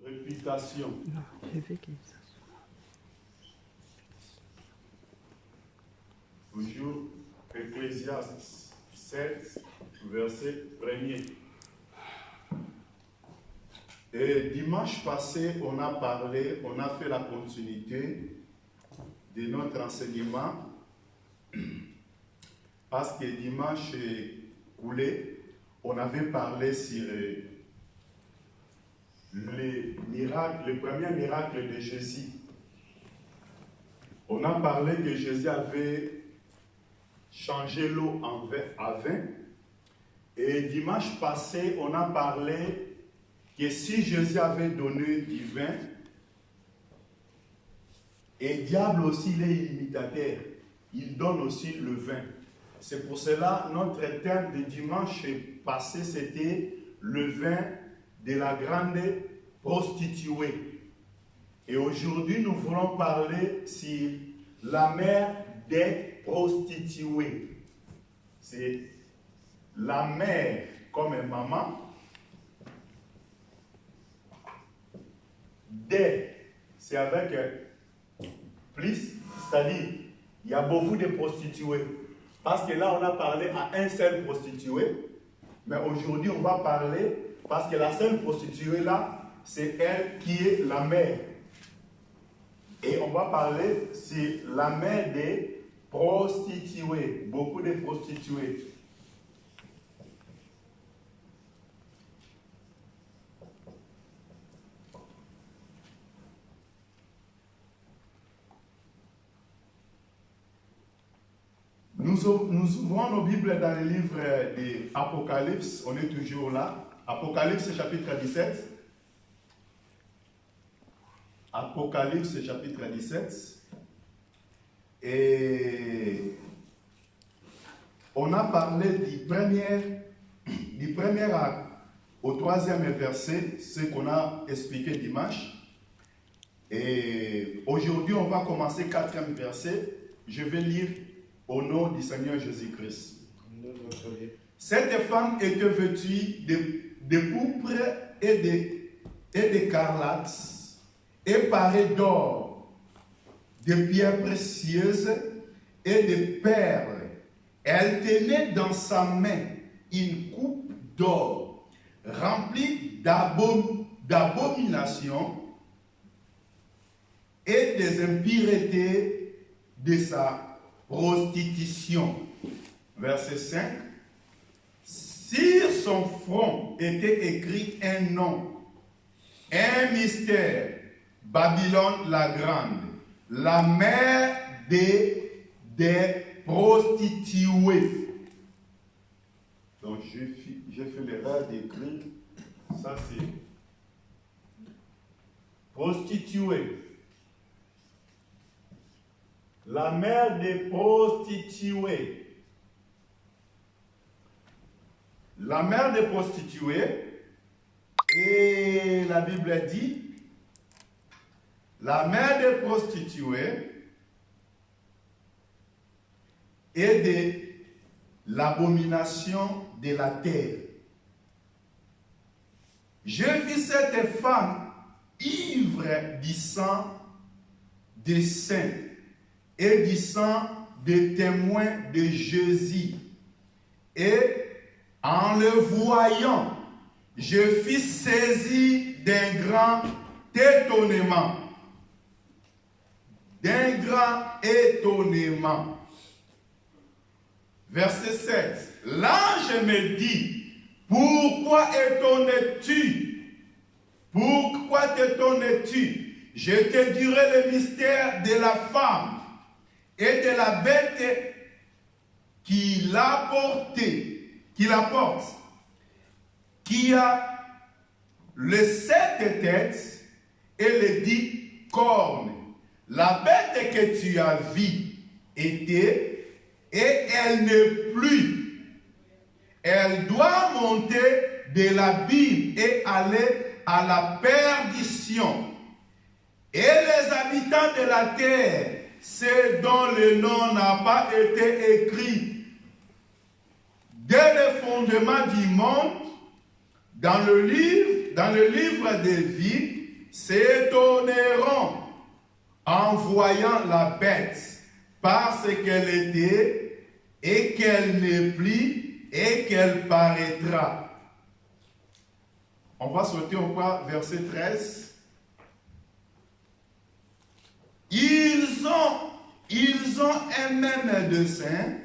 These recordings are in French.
réputation. Non, je veux qu'il s'assoie. Toujours Ecclésiaste 7, verset 1er. Et dimanche passé, on a fait la continuité de notre enseignement parce que dimanche coulé, on avait parlé sur le premier miracle de Jésus. On a parlé que Jésus avait changé l'eau à vin. Et dimanche passé, on a parlé que si Jésus avait donné du vin, et le diable aussi, il est imitateur. Il donne aussi le vin. C'est pour cela, notre thème de dimanche passé, c'était le vin de la grande prostituée. Et aujourd'hui, nous voulons parler sur la mère des prostituées. C'est la mère comme une maman. Des, c'est avec plus, c'est-à-dire, il y a beaucoup de prostituées. Parce que là, on a parlé à un seul prostitué. Mais aujourd'hui, on va parler, parce que la seule prostituée là, c'est elle qui est la mère. Et on va parler sur la mère des prostituées. Beaucoup de prostituées. Nous ouvrons nos Bibles dans le livre de Apocalypse. On est toujours là. Apocalypse chapitre 17. Apocalypse chapitre 17. Et on a parlé du premier au troisième verset, ce qu'on a expliqué dimanche. Et aujourd'hui, on va commencer quatrième verset. Je vais lire au nom du Seigneur Jésus-Christ. Cette femme était vêtue de pourpre et d'écarlate, et parée d'or, de pierres précieuses et de perles. Elle tenait dans sa main une coupe d'or remplie d'abominations et des impuretés de sa prostitution. Verset 5. Sur son front était écrit un nom, un mystère, Babylone la grande, la mère des prostituées. Donc j'ai fait l'erreur d'écrire, ça c'est prostituée. La mère des prostituées. La mère des prostituées, et la Bible dit, la mère des prostituées et de l'abomination de la terre. Je vis cette femme ivre du sang des saints et du sang des témoins de Jésus. Et en le voyant, je fus saisi d'un grand étonnement. D'un grand étonnement. Verset 7. L'ange me dit, pourquoi étonnes-tu? Pourquoi t'étonnes-tu? Je te dirai le mystère de la femme et de la bête qui l'a portée, qui la porte, qui a les 7 têtes et les 10 cornes. La bête que tu as vue était, et elle n'est plus. Elle doit monter de l'abîme et aller à la perdition. Et les habitants de la terre, ceux dont le nom n'a pas été écrit dès le fondement du monde, dans le livre de vie, s'étonneront en voyant la bête, parce qu'elle était, et qu'elle n'est plus, et qu'elle paraîtra. On va sauter au pas, verset 13. Ils ont un même dessein.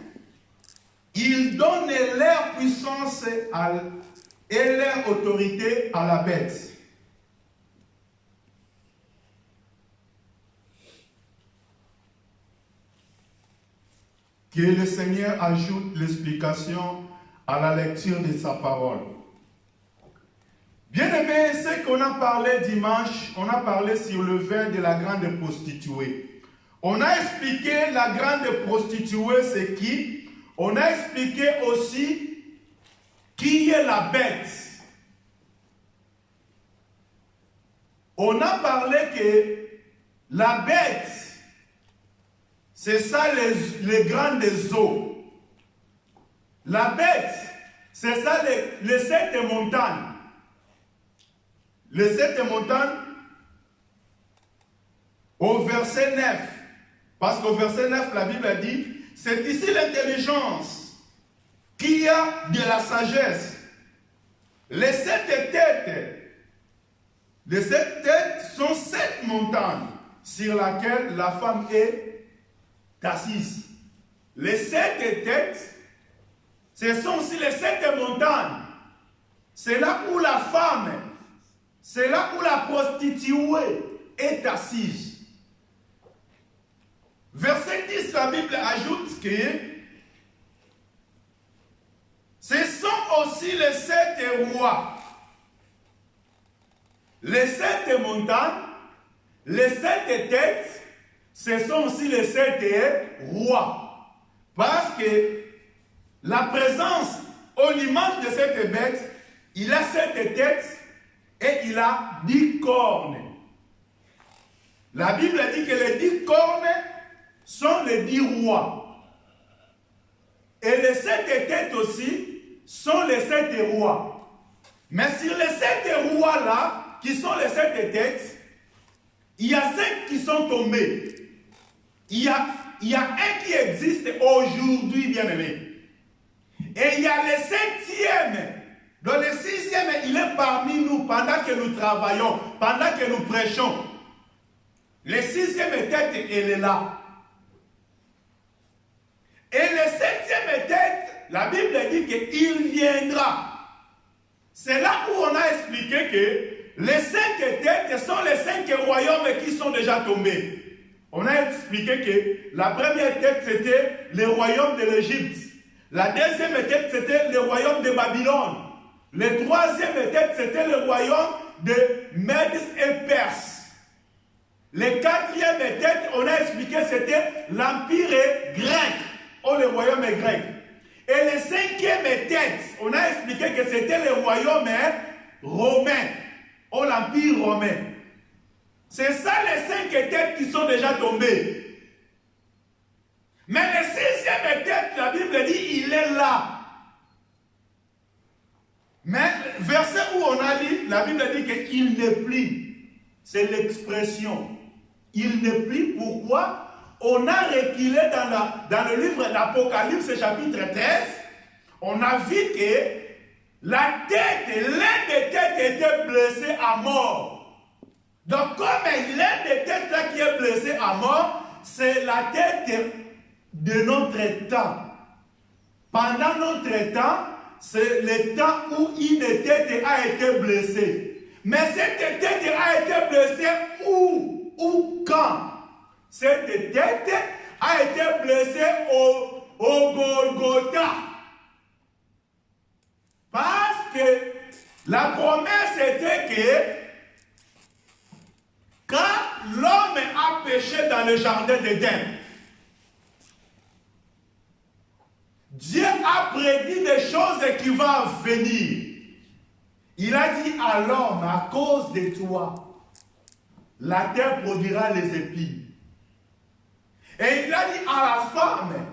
Ils donnent leur puissance et leur autorité à la bête. Que le Seigneur ajoute l'explication à la lecture de sa parole. Bien-aimés, ce qu'on a parlé dimanche, on a parlé sur le vin de la grande prostituée. On a expliqué la grande prostituée, c'est qui. On a expliqué aussi qui est la bête. On a parlé que la bête, c'est ça les grandes eaux. La bête, c'est ça les 7 montagnes. Les 7 montagnes, au verset 9. Parce qu'au verset 9, la Bible a dit, c'est ici l'intelligence qui a de la sagesse. Les 7 têtes, sont 7 montagnes sur lesquelles la femme est assise. Les 7 têtes, ce sont aussi les 7 montagnes. C'est là où la femme, c'est là où la prostituée est assise. Verset 10, la Bible ajoute que ce sont aussi les 7 rois. Les 7 montagnes, les 7 têtes, ce sont aussi les 7 rois. Parce que la présence au l'image de cette bête, il a 7 têtes et il a 10 cornes. La Bible dit que les 10 cornes sont les 10 rois. Et les 7 têtes aussi sont les 7 rois. Mais sur les 7 rois là, qui sont les 7 têtes, il y a 5 qui sont tombés. Il y a un qui existe aujourd'hui, bien-aimé. Et il y a le 7e. Donc le 6e, il est parmi nous pendant que nous travaillons, pendant que nous prêchons. Le 6e tête, elle est là. Et le 7e tête, la Bible dit qu'il viendra. C'est là où on a expliqué que les 5 têtes sont les 5 royaumes qui sont déjà tombés. On a expliqué que la première tête, c'était le royaume de l'Égypte. La deuxième tête, c'était le royaume de Babylone. Le troisième tête, c'était le royaume de Mèdes et Perse. Le 4e tête, on a expliqué, c'était l'empire grec, ou le royaume grec. Et le 5e tête, on a expliqué que c'était le royaume romain, ou l'empire romain. C'est ça les 5 têtes qui sont déjà tombées. Mais le 6e tête, la Bible dit, il est là. Mais verset où on a dit, la Bible dit qu'il n'est plus. C'est l'expression. Il n'est plus. Pourquoi? On a reculé dans le livre d'Apocalypse, chapitre 13. On a vu que la tête, l'un des têtes était blessé à mort. Donc, comme l'un des têtes là qui est blessé à mort, c'est la tête de notre temps. Pendant notre temps, c'est le temps où une tête a été blessée. Mais cette tête a été blessée où? Ou quand? Cette tête a été blessée au Golgotha. Parce que la promesse était que quand l'homme a péché dans le jardin d'Éden, Dieu a prédit des choses qui vont venir. Il a dit à l'homme, à cause de toi, la terre produira les épis. Et il a dit à la femme,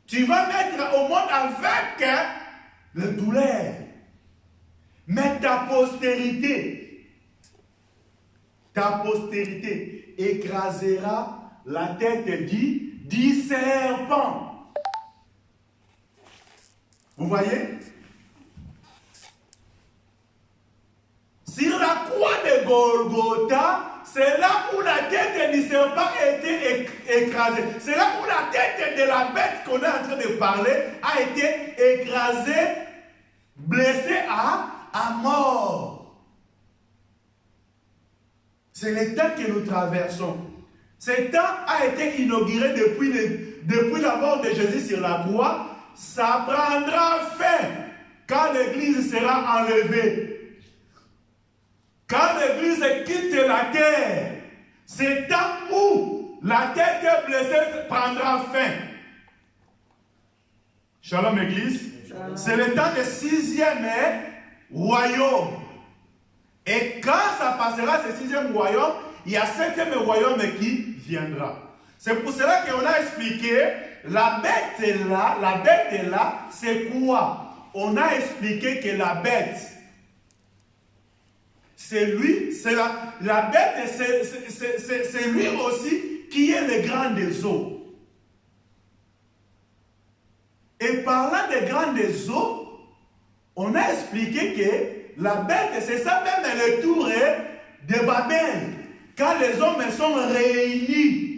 tu vas mettre au monde avec le douleur. Mais ta postérité écrasera la tête du serpent. Vous voyez? Sur la croix de Golgotha, c'est là où la tête du serpent a été écrasée. C'est là où la tête de la bête qu'on est en train de parler a été écrasée, blessée à mort. C'est le temps que nous traversons. Ce temps a été inauguré depuis la mort de Jésus sur la croix. Ça prendra fin quand l'Église sera enlevée. Quand l'Église quitte la terre, c'est temps où la tête blessée prendra fin. Shalom Église. C'est le temps du 6e royaume. Et quand ça passera, ce 6e royaume, il y a 7e royaume qui viendra. C'est pour cela qu'on a expliqué, la bête est là, c'est quoi? On a expliqué que la bête, c'est lui, c'est la bête, c'est lui aussi qui est le grand des eaux. Et parlant des grands des eaux, on a expliqué que la bête, c'est ça même le tour de Babel. Quand les hommes sont réunis,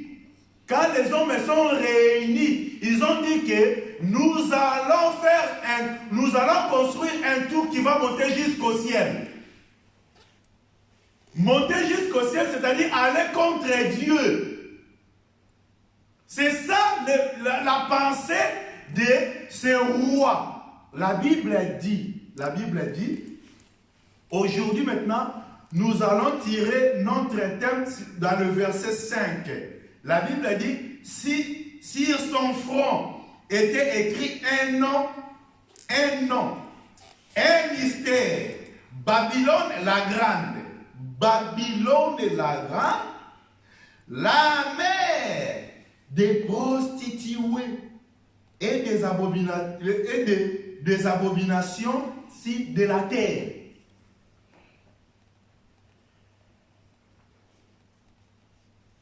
ils ont dit que nous allons construire un tour qui va monter jusqu'au ciel. Monter jusqu'au ciel, c'est-à-dire aller contre Dieu. C'est ça la pensée de ces rois. La Bible dit, aujourd'hui maintenant, nous allons tirer notre thème dans le verset 5. La Bible dit, si sur son front était écrit un nom, un mystère, Babylone la grande, la mère des prostituées et des abominations de la terre.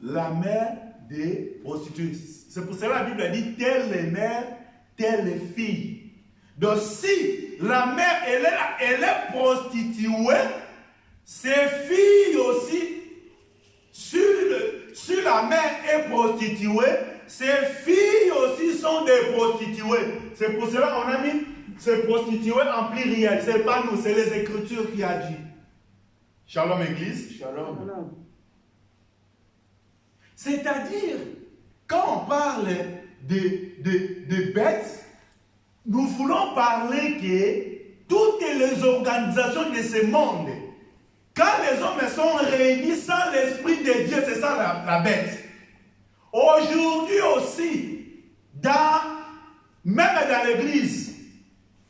La mère des prostituées. C'est pour cela que la Bible a dit, telle les mères, telle les filles. Donc si la mère, elle est prostituée, ses filles aussi, si la mère est prostituée, ses filles aussi sont des prostituées. C'est pour cela qu'on a mis ces prostituées en pluriel. Ce n'est pas nous, c'est les Écritures qui a dit. Shalom Église. Shalom. C'est-à-dire, quand on parle de bêtes, nous voulons parler que toutes les organisations de ce monde, quand les hommes sont réunis sans l'Esprit de Dieu, c'est ça la bête. Aujourd'hui aussi, même dans l'Église,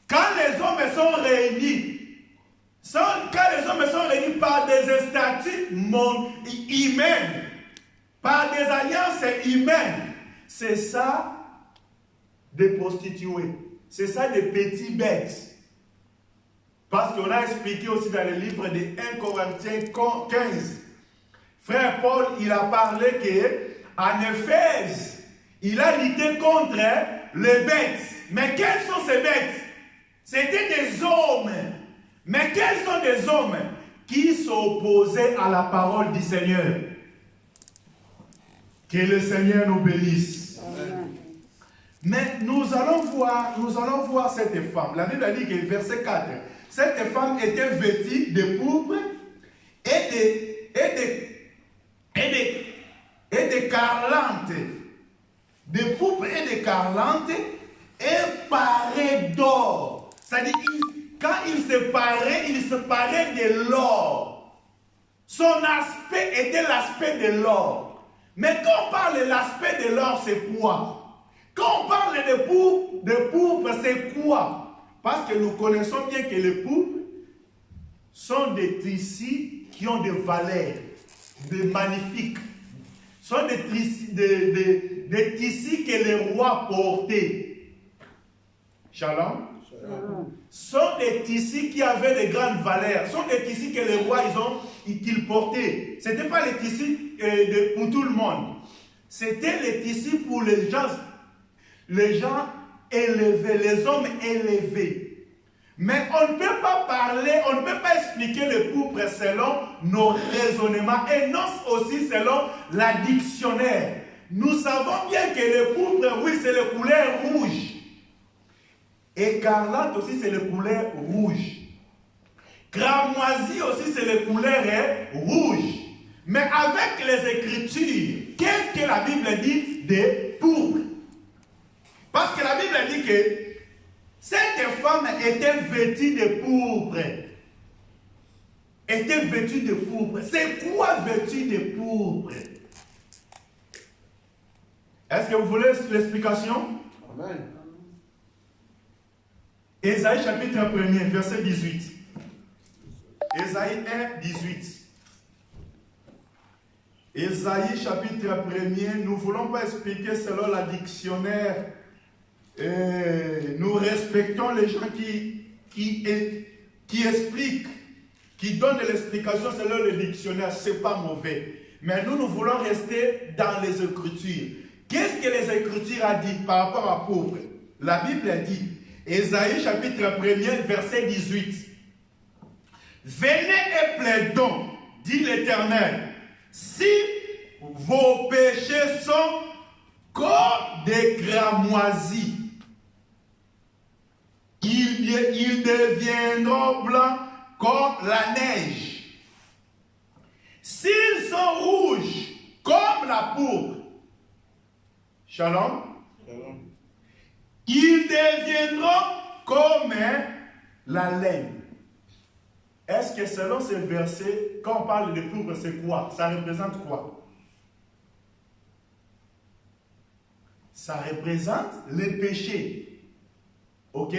quand les hommes sont réunis, par des statuts humains, par des alliances humaines, c'est ça des prostituées, c'est ça des petits bêtes. Parce qu'on a expliqué aussi dans le livre de 1 Corinthiens 15. Frère Paul, il a parlé qu'en Éphèse, il a lutté contre les bêtes. Mais quels sont ces bêtes? C'était des hommes. Mais quels sont des hommes qui s'opposaient à la parole du Seigneur? Que le Seigneur nous bénisse. Amen. Mais nous allons voir cette femme. La Bible a dit que verset 4. Cette femme était vêtue de pourpre et de carlantes. De pourpre et de carlantes et parée d'or. C'est-à-dire, quand il se parait de l'or. Son aspect était l'aspect de l'or. Mais quand on parle de l'aspect de l'or, c'est quoi? Quand on parle de pourpre, c'est quoi? Parce que nous connaissons bien que les pourpres sont des tissus qui ont des valeurs, des magnifiques. Sont des tissus que les rois portaient. Shalom. Shalom. Sont des tissus qui avaient de grandes valeurs. Ce sont des tissus que les rois qu'ils portaient. Ce n'était pas les tissus pour tout le monde. C'était les tissus pour les gens élevés, les hommes élevés. Mais on ne peut pas parler, on ne peut pas expliquer le pourpre selon nos raisonnements et non aussi selon la dictionnaire. Nous savons bien que le pourpre, oui, c'est la couleur rouge. Écarlate aussi, c'est la couleur rouge. Cramoisi aussi, c'est la couleur rouge. Mais avec les Écritures, qu'est-ce que la Bible dit de pourpre? Parce que la Bible dit que cette femme était vêtue de pourpre. Était vêtue de pourpre. C'est quoi vêtue de pourpre? Est-ce que vous voulez l'explication? Amen. Ésaïe chapitre 1, verset 18. Ésaïe 1, 18. Ésaïe chapitre 1, nous ne voulons pas expliquer selon la dictionnaire. Nous respectons les gens qui expliquent, qui donnent de l'explication selon le dictionnaire. Ce n'est pas mauvais. Mais nous voulons rester dans les Écritures. Qu'est-ce que les Écritures a dit par rapport à pauvre? La Bible a dit, Ésaïe chapitre 1, verset 18. Venez et plaidons, dit l'Éternel, si vos péchés sont comme des cramoisis, ils deviendront blancs comme la neige. S'ils sont rouges comme la pourpre, Shalom, ils deviendront comme la laine. Est-ce que selon ce verset, quand on parle de pourpre, c'est quoi? Ça représente quoi? Ça représente le péché. Ok?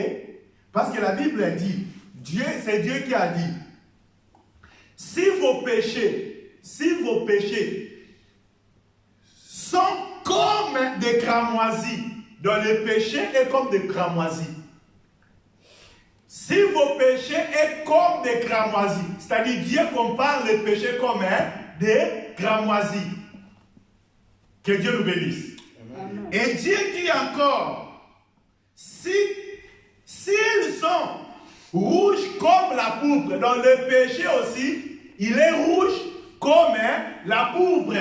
Parce que la Bible dit, c'est Dieu qui a dit, si vos péchés sont comme des cramoisis, donc le péché est comme des cramoisis. Si vos péchés sont comme des cramoisis, c'est-à-dire Dieu compare les péchés comme des cramoisis. Que Dieu nous bénisse. Amen. Et Dieu dit encore, s'ils sont rouges comme la pourpre, dans le péché aussi, il est rouge comme la pourpre.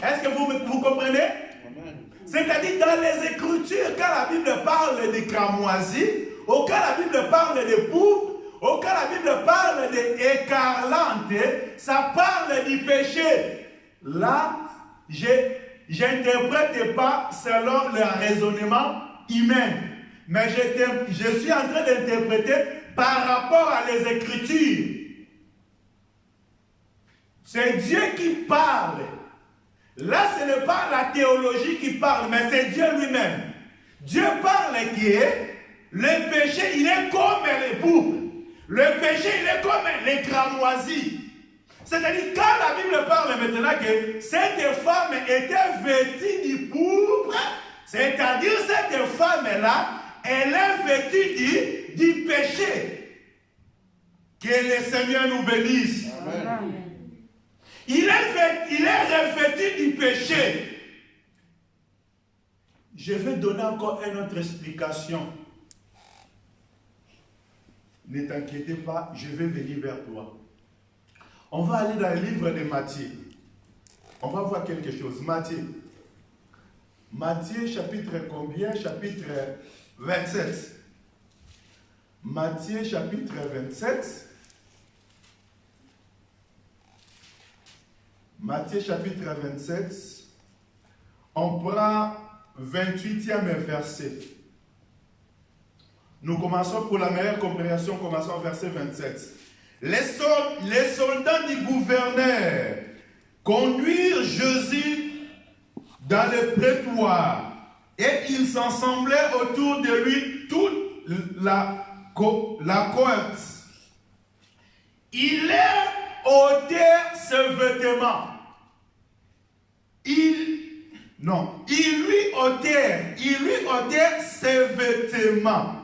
Est-ce que vous comprenez? C'est-à-dire dans les Écritures, quand la Bible parle de cramoisis, ou quand la Bible parle de pourpre, ou quand la Bible parle d'écarlante, ça parle du péché. Là, je n'interprète pas selon le raisonnement humain, mais je suis en train d'interpréter par rapport à les Écritures. C'est Dieu qui parle. Là, ce n'est pas la théologie qui parle, mais c'est Dieu lui-même. Dieu parle qui est le péché, il est comme les pourpres. Le péché, il est comme les cramoisis. C'est-à-dire, quand la Bible parle maintenant que cette femme était vêtue du pourpre, c'est-à-dire cette femme-là, elle est vêtue du péché. Que le Seigneur nous bénisse. Amen. Il est revêtu du péché. Je vais donner encore une autre explication. Ne t'inquiète pas, je vais venir vers toi. On va aller dans le livre de Matthieu. On va voir quelque chose. Matthieu chapitre combien? Chapitre 27. Matthieu chapitre 27. Matthieu chapitre 27. On prend 28e verset. Nous commençons pour la meilleure compréhension, commençons au verset 27. Les soldats du gouverneur conduirent Jésus dans le prétoire et ils s'assemblaient autour de lui toute la cohorte. Il est ôté ses vêtements. Il lui ôtait ses vêtements.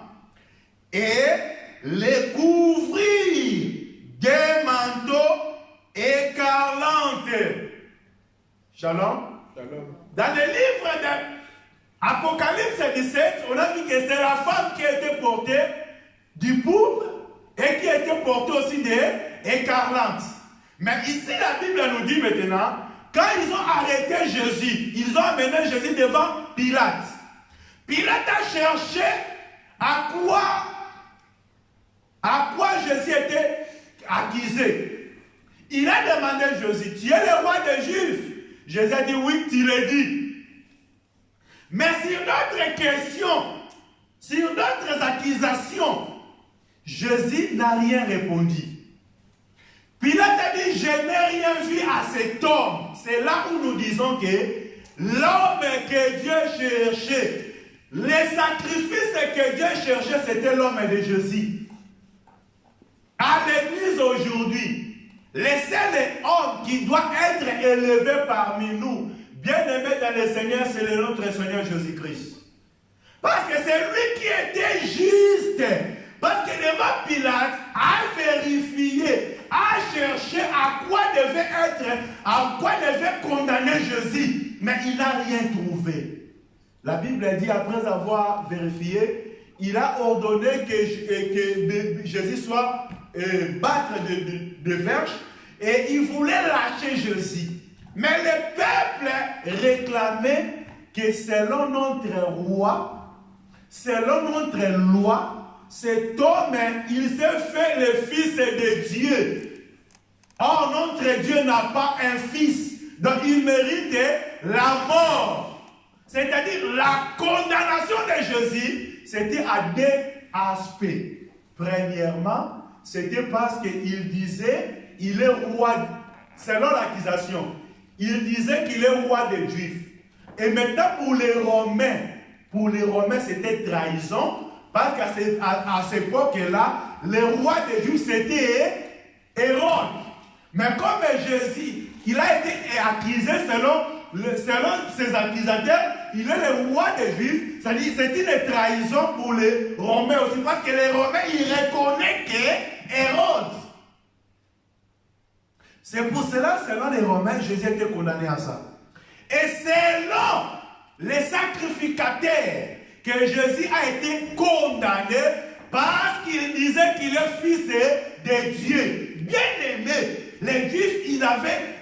Et les couvrir des manteaux écarlantes. Shalom. Shalom. Dans le livre d'Apocalypse 17, on a vu que c'est la femme qui a été portée du pourpre et qui a été portée aussi des écarlantes. Mais ici, la Bible nous dit maintenant, quand ils ont arrêté Jésus, ils ont amené Jésus devant Pilate. Pilate a cherché à quoi Jésus était accusé. Il a demandé à Jésus, tu es le roi des Juifs? Jésus a dit, oui, tu l'as dit. Mais sur d'autres questions, sur d'autres accusations, Jésus n'a rien répondu. Pilate a dit, je n'ai rien vu à cet homme. C'est là où nous disons que l'homme que Dieu cherchait, les sacrifices que Dieu cherchait, c'était l'homme de Jésus. À l'église aujourd'hui, le seul homme qui doit être élevé parmi nous, bien aimé dans le Seigneur, c'est notre Seigneur Jésus-Christ. Parce que c'est lui qui était juste. Parce que devant Pilate, a vérifié, a cherché à quoi devait condamner Jésus. Mais il n'a rien trouvé. La Bible dit, après avoir vérifié, il a ordonné que Jésus soit battre de verge et il voulait lâcher Jésus. Mais le peuple réclamait que selon notre roi, selon notre loi, cet homme, il s'est fait le fils de Dieu. Or, notre Dieu n'a pas un fils, donc il mérite la mort. C'est-à-dire, la condamnation de Jésus, c'était à deux aspects. Premièrement, c'était parce qu'il disait, il est roi, selon l'accusation, il disait qu'il est roi des Juifs. Et maintenant, pour les Romains, c'était trahison, parce qu'à cette époque-là, le roi des Juifs, c'était Hérode. Mais comme Jésus, il a été accusé selon ses accusateurs, il est le roi des Juifs, c'est-à-dire c'est une trahison pour les Romains aussi, parce que les Romains, ils reconnaissent que Hérode. C'est pour cela, selon les Romains, Jésus était condamné à ça. Et selon les sacrificateurs, que Jésus a été condamné parce qu'il disait qu'il est fils de Dieu. Bien aimé, les Juifs, il avait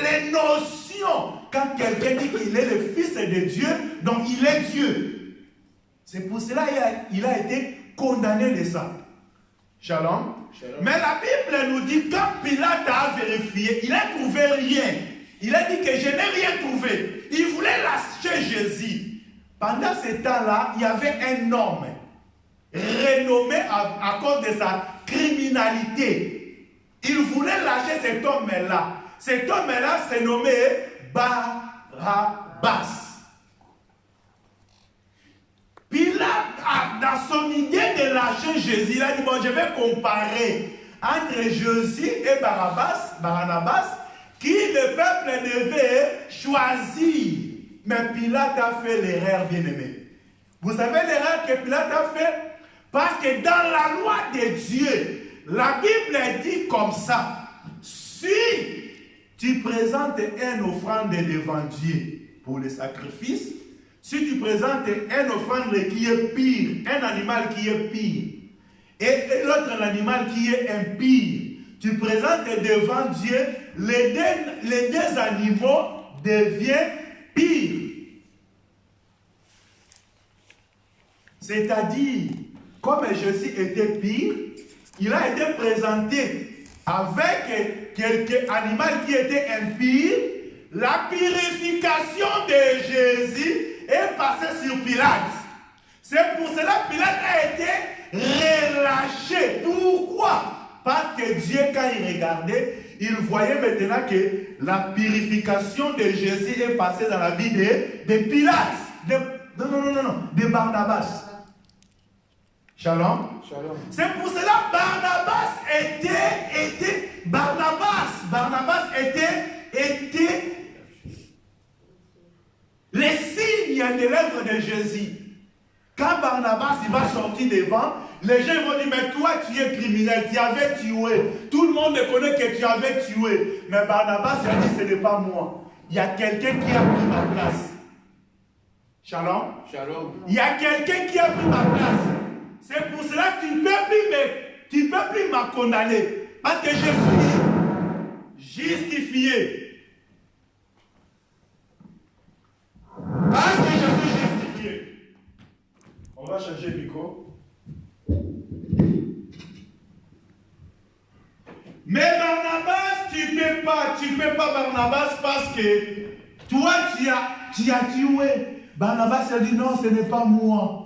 les notions. Quand quelqu'un dit qu'il est le fils de Dieu, donc il est Dieu. C'est pour cela qu'il a été condamné de ça. Shalom. Shalom. Mais la Bible nous dit, quand Pilate a vérifié, il n'a trouvé rien. Il a dit que je n'ai rien trouvé. Il voulait lâcher Jésus. Pendant ce temps-là, il y avait un homme renommé à cause de sa criminalité. Il voulait lâcher cet homme-là. Cet homme-là s'est nommé Barabbas. Pilate, dans son idée de lâcher Jésus, il a dit, bon, je vais comparer entre Jésus et Barnabas, qui le peuple devait choisir. Mais Pilate a fait l'erreur, bien-aimé. Vous savez l'erreur que Pilate a fait? Parce que dans la loi de Dieu, la Bible dit comme ça. Si tu présentes une offrande devant Dieu pour le sacrifice, si tu présentes une offrande qui est pire, un animal qui est pire, et l'autre animal qui est impur, tu présentes devant Dieu, les deux animaux deviennent pires. C'est-à-dire, comme Jésus était pire, il a été présenté avec quelque animal qui était impur. La purification de Jésus est passée sur Pilate. C'est pour cela que Pilate a été relâché. Pourquoi? Parce que Dieu, quand il regardait, il voyait maintenant que la purification de Jésus est passée dans la vie de Pilate. De Barnabas. Shalom. Shalom. C'est pour cela que Barnabas était les signes de l'œuvre de Jésus. Quand Barnabas il va sortir devant, les gens vont dire, mais toi tu es criminel, tu avais tué. Tout le monde connaît que tu avais tué. Mais Barnabas il a dit, ce n'est pas moi. Il y a quelqu'un qui a pris ma place. Shalom. Shalom. Il y a quelqu'un qui a pris ma place. C'est pour cela que tu ne peux plus me condamner. Parce que je suis justifié. Parce que je suis justifié. On va changer le micro. Mais Barnabas, tu peux pas Barnabas parce que toi tu as tué. Barnabas a dit non, ce n'est pas moi.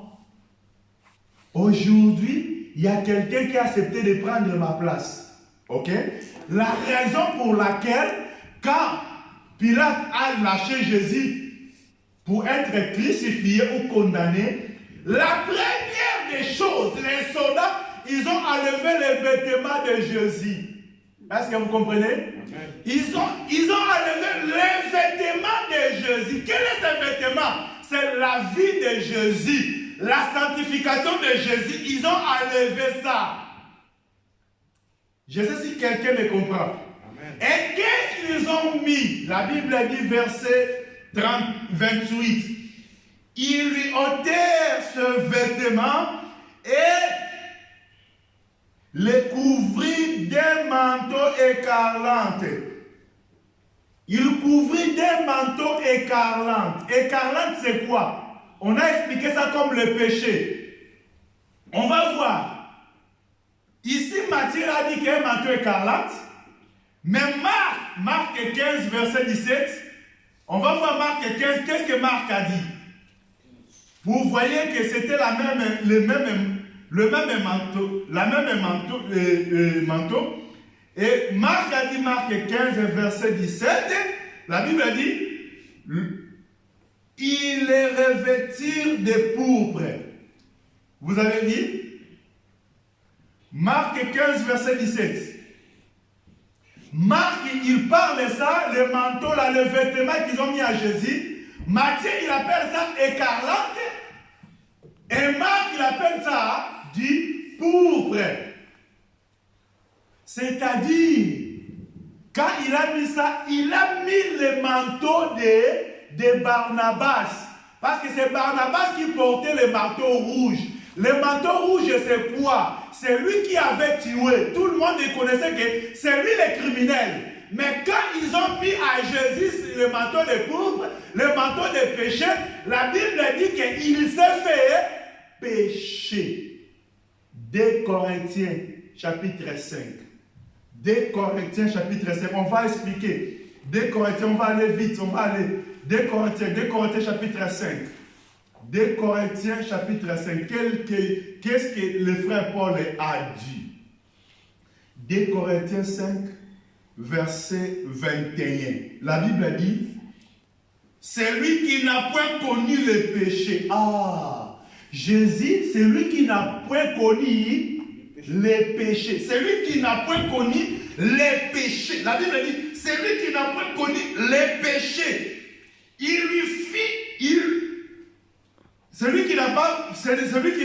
Aujourd'hui, il y a quelqu'un qui a accepté de prendre ma place. Ok? La raison pour laquelle, quand Pilate a lâché Jésus pour être crucifié ou condamné, la première des choses, les soldats, ils ont enlevé les vêtements de Jésus. Est-ce que vous comprenez? Ils ont enlevé les vêtements de Jésus. Quel est ce vêtement? C'est la vie de Jésus, la sanctification de Jésus. Ils ont enlevé ça. Je sais si quelqu'un me comprend. Amen. Et qu'est-ce qu'ils ont mis? La Bible dit, verset 28. Ils lui ôtèrent ce vêtement et le couvrit d'un manteau écarlate. Il couvrit d'un manteau écarlate. Écarlate, c'est quoi? On a expliqué ça comme le péché. On va voir. Ici, Matthieu a dit qu'il y a un manteau écarlate. Mais Marc 15, verset 17, on va voir Marc 15, qu'est-ce que Marc a dit? Vous voyez que c'était le même manteau. Et Marc a dit, Marc 15, verset 17, la Bible a dit, ils les revêtirent de pourpre. Vous avez dit? Marc 15, verset 17. Marc, il parle de ça, le manteau, là, le vêtement qu'ils ont mis à Jésus. Matthieu, il appelle ça écarlate. Et Marc, il appelle ça du pourpre. C'est-à-dire, quand il a mis ça, il a mis le manteau de Barnabas. Parce que c'est Barnabas qui portait le manteau rouge. Le manteau rouge, c'est quoi? C'est lui qui avait tué. Tout le monde connaissait que c'est lui le criminel. Mais quand ils ont mis à Jésus le manteau de pourpre, le manteau de péché, la Bible dit qu'il s'est fait péché. 2 Corinthiens, chapitre 5. 2 Corinthiens, chapitre 5. On va expliquer. 2 Corinthiens, on va aller vite. On va aller. 2 Corinthiens, chapitre 5. 2 Corinthiens, chapitre 5. Qu'est-ce que le frère Paul a dit? 2 Corinthiens 5, verset 21. La Bible dit, c'est lui qui n'a point connu le péché. Ah, Jésus, c'est lui qui n'a point connu les péchés. C'est lui qui n'a point connu les péchés. La Bible dit, c'est lui qui n'a point connu les péchés. Celui qui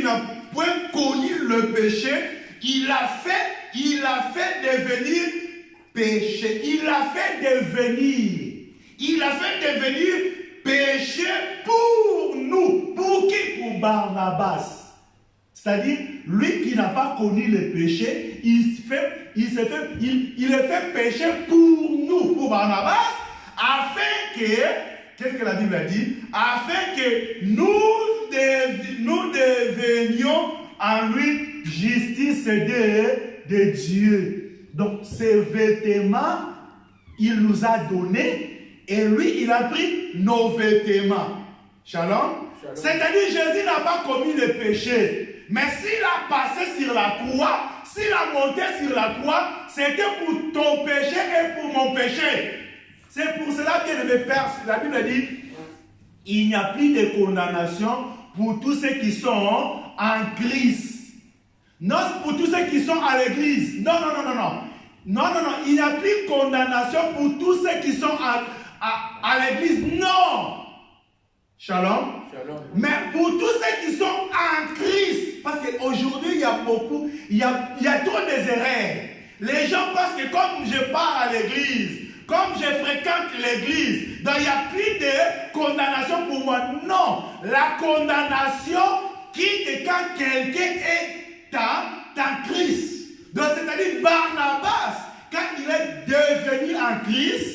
n'a point connu le péché, il a fait devenir péché. Il a fait devenir péché pour nous. Pour qui? Pour Barnabas. C'est-à-dire, lui qui n'a pas connu le péché, il est fait péché pour nous, pour Barnabas, afin que, qu'est-ce que la Bible a dit? Afin que nous devenions en lui justice de Dieu. Donc, ces vêtements, il nous a donné, et lui, il a pris nos vêtements. Shalom. C'est-à-dire, Jésus n'a pas commis le péché. Mais s'il a passé sur la croix, s'il a monté sur la croix, c'était pour ton péché et pour mon péché. C'est pour cela que le Père, la Bible dit, il n'y a plus de condamnation pour tous ceux qui sont en Christ. Non, pour tous ceux qui sont à l'église. Non, il n'y a plus de condamnation pour tous ceux qui sont à l'église. Non. Shalom. Mais pour tous ceux qui sont en Christ, parce qu'aujourd'hui, il y a beaucoup, il y a trop des erreurs. Les gens pensent que comme je pars à l'église, comme je fréquente l'église, donc il n'y a plus de condamnation pour moi. Non, la condamnation quitte quand quelqu'un est en Christ. Donc c'est-à-dire Barnabas, quand il est devenu en Christ,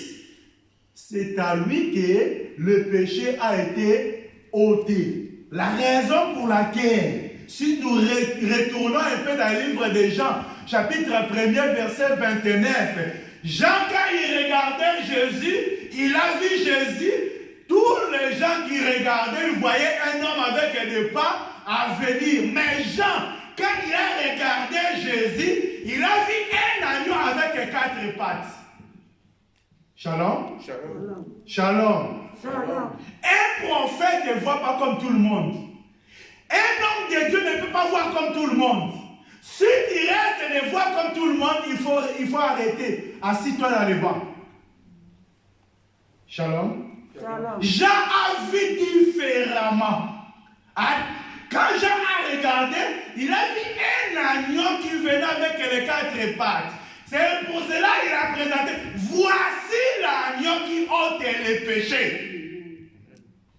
c'est à lui que le péché a été ôté. La raison pour laquelle, si nous retournons un peu dans le livre des Jean, chapitre 1er, verset 29, Jean, quand il regardait Jésus, il a vu Jésus, tous les gens qui regardaient, ils voyaient un homme avec des pas à venir. Mais Jean, quand il a regardé Jésus, il a vu un agneau avec 4 pattes. Shalom. Shalom. Shalom. Shalom. Un prophète ne voit pas comme tout le monde. Un homme de Dieu ne peut pas voir comme tout le monde. Si tu restes de voir comme tout le monde, il faut arrêter. Assis-toi dans les bancs. Shalom. Shalom. Jean a vu différemment. Quand Jean a regardé, il a vu un agneau qui venait avec les 4 pattes. C'est pour cela qu'il a présenté. Voici l'agneau qui ôte les péchés.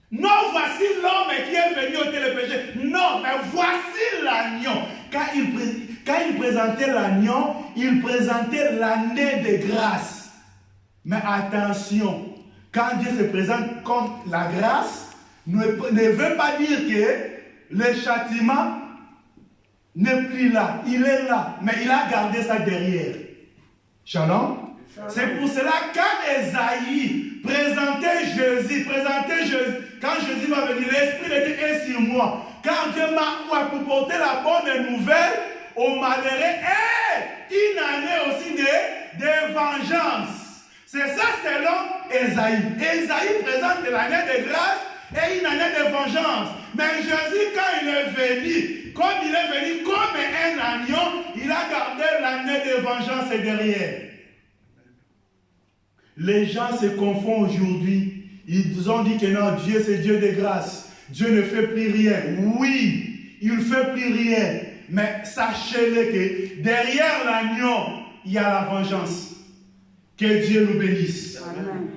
Non, voici l'homme qui est venu ôter les péchés. Non, mais voici l'agneau. Quand il présentait l'agneau, il présentait l'année de grâce. Mais attention, quand Dieu se présente comme la grâce, ne veut pas dire que le châtiment n'est plus là. Il est là, mais il a gardé ça derrière. Shalom. C'est pour cela quand Esaïe présentait Jésus, quand Jésus va venir, l'Esprit de Dieu est sur moi. Quand Dieu m'a pour porter la bonne nouvelle aux malheureux et une année aussi de vengeance. C'est ça selon Esaïe. Esaïe présente l'année de grâce et une année de vengeance. Mais Jésus, quand il est venu, comme il est venu comme un agneau, il a gardé l'année de vengeance derrière. Les gens se confondent aujourd'hui. Ils ont dit que non, Dieu c'est Dieu de grâce. Dieu ne fait plus rien. Oui, il ne fait plus rien. Mais sachez-le que derrière l'agneau, il y a la vengeance. Que Dieu nous bénisse. Amen.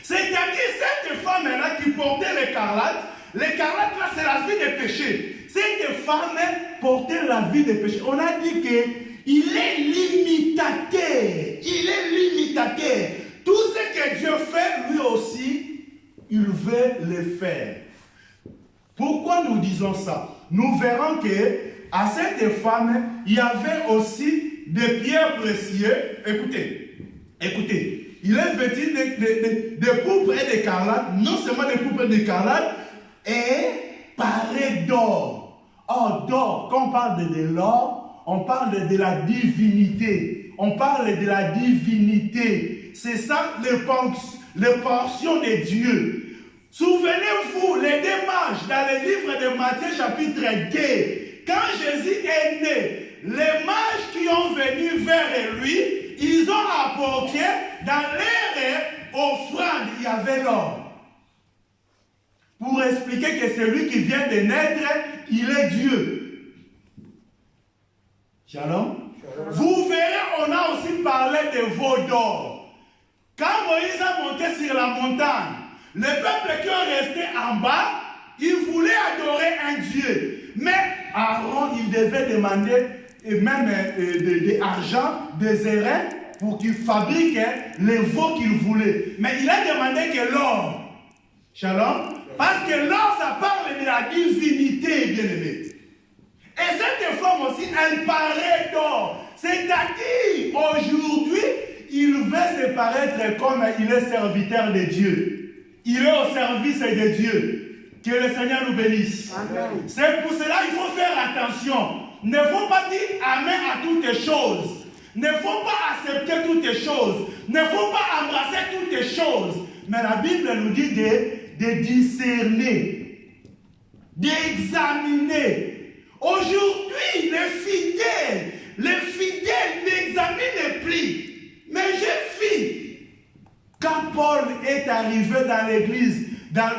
C'est-à-dire cette femme-là qui portait l'écarlate là c'est la vie des péchés. Cette femme portait la vie des péchés. On a dit qu'il est limitateur. Il est limitateur. Tout ce que Dieu fait, lui aussi, il veut le faire. Pourquoi nous disons ça? Nous verrons que à cette femme, il y avait aussi des pierres précieuses. Écoutez, il est vêtu de pourpre et d'écarlate, non seulement de pourpre et d'écarlate, et paré d'or. Or, d'or, quand on parle de l'or, on parle de la divinité. On parle de la divinité. C'est ça les portions de Dieu. Souvenez-vous, les deux mages dans le livre de Matthieu chapitre 2, quand Jésus est né, les mages qui ont venu vers lui, ils ont apporté dans leur offrande, il y avait l'or. Pour expliquer que celui qui vient de naître, il est Dieu. Shalom. Vous verrez, on a aussi parlé de veau d'or. Quand Moïse a monté sur la montagne, le peuple qui est resté en bas, il voulait adorer un Dieu. Mais Aaron, il devait demander même de l'argent, des airains, pour qu'il fabrique les veaux qu'il voulait. Mais il a demandé que l'or. Shalom. Parce que l'or, ça parle de la divinité, bien-aimé. Et cette femme aussi, elle paraît d'or. C'est-à-dire, aujourd'hui, il veut se paraître comme il est serviteur de Dieu. Il est au service de Dieu. Que le Seigneur nous bénisse. C'est pour cela qu'il faut faire attention. Ne faut pas dire amen à toutes les choses. Ne faut pas accepter toutes les choses. Ne faut pas embrasser toutes les choses. Mais la Bible nous dit de discerner, d'examiner. Aujourd'hui, les fidèles n'examinent plus. Mais j'ai vu, quand Paul est arrivé dans l'église, dans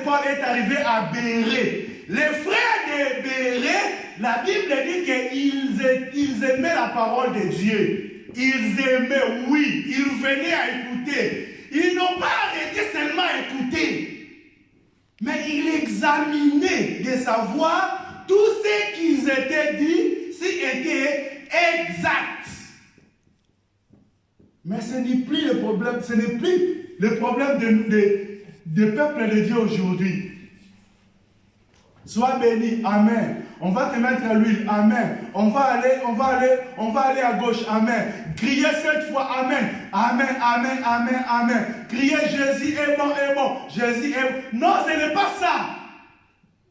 Paul est arrivé à Bérée, les frères de Bérée, la Bible dit qu'ils aimaient la parole de Dieu. Ils aimaient, oui, ils venaient à écouter. Ils n'ont pas arrêté seulement à écouter, mais ils examinaient de savoir tout ce qu'ils étaient dit, si était exact. Mais ce n'est plus le problème, ce n'est plus le problème du peuple de Dieu aujourd'hui. Sois béni, amen. On va te mettre à l'huile, amen. On va aller à gauche, amen. Criez 7 fois, amen. Amen, amen, amen, amen. Criez Jésus est bon, Jésus est bon. Non, ce n'est pas ça.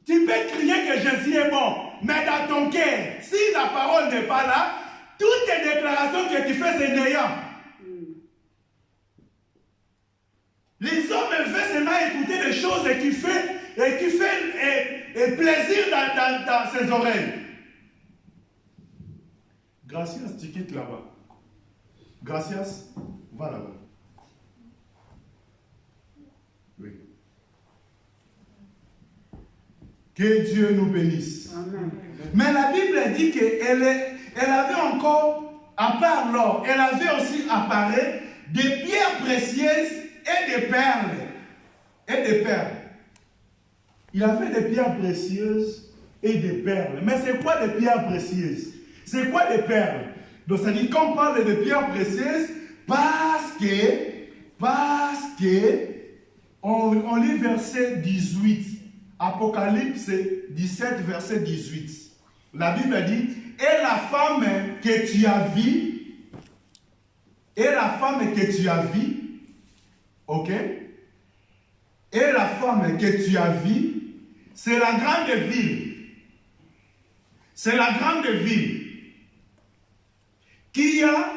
Tu peux crier que Jésus est bon, mais dans ton cœur, si la parole n'est pas là, toutes tes déclarations que tu fais, c'est néant. Les hommes veulent seulement écouter des choses qui fait plaisir dans ses oreilles. Gracias, tu quittes là-bas. Gracias, va là-bas. Oui. Que Dieu nous bénisse. Amen. Mais la Bible dit qu'elle avait encore, à part l'or, elle avait aussi apparu des pierres précieuses et des perles. Il avait des pierres précieuses et des perles. Mais c'est quoi des pierres précieuses? C'est quoi des perles? Donc ça dit qu'on parle de pierres précieuses parce que on lit verset 18. Apocalypse 17, verset 18. La Bible dit, et la femme que tu as vue, ok? Et la femme que tu as vue, c'est la grande ville. C'est la grande ville qui a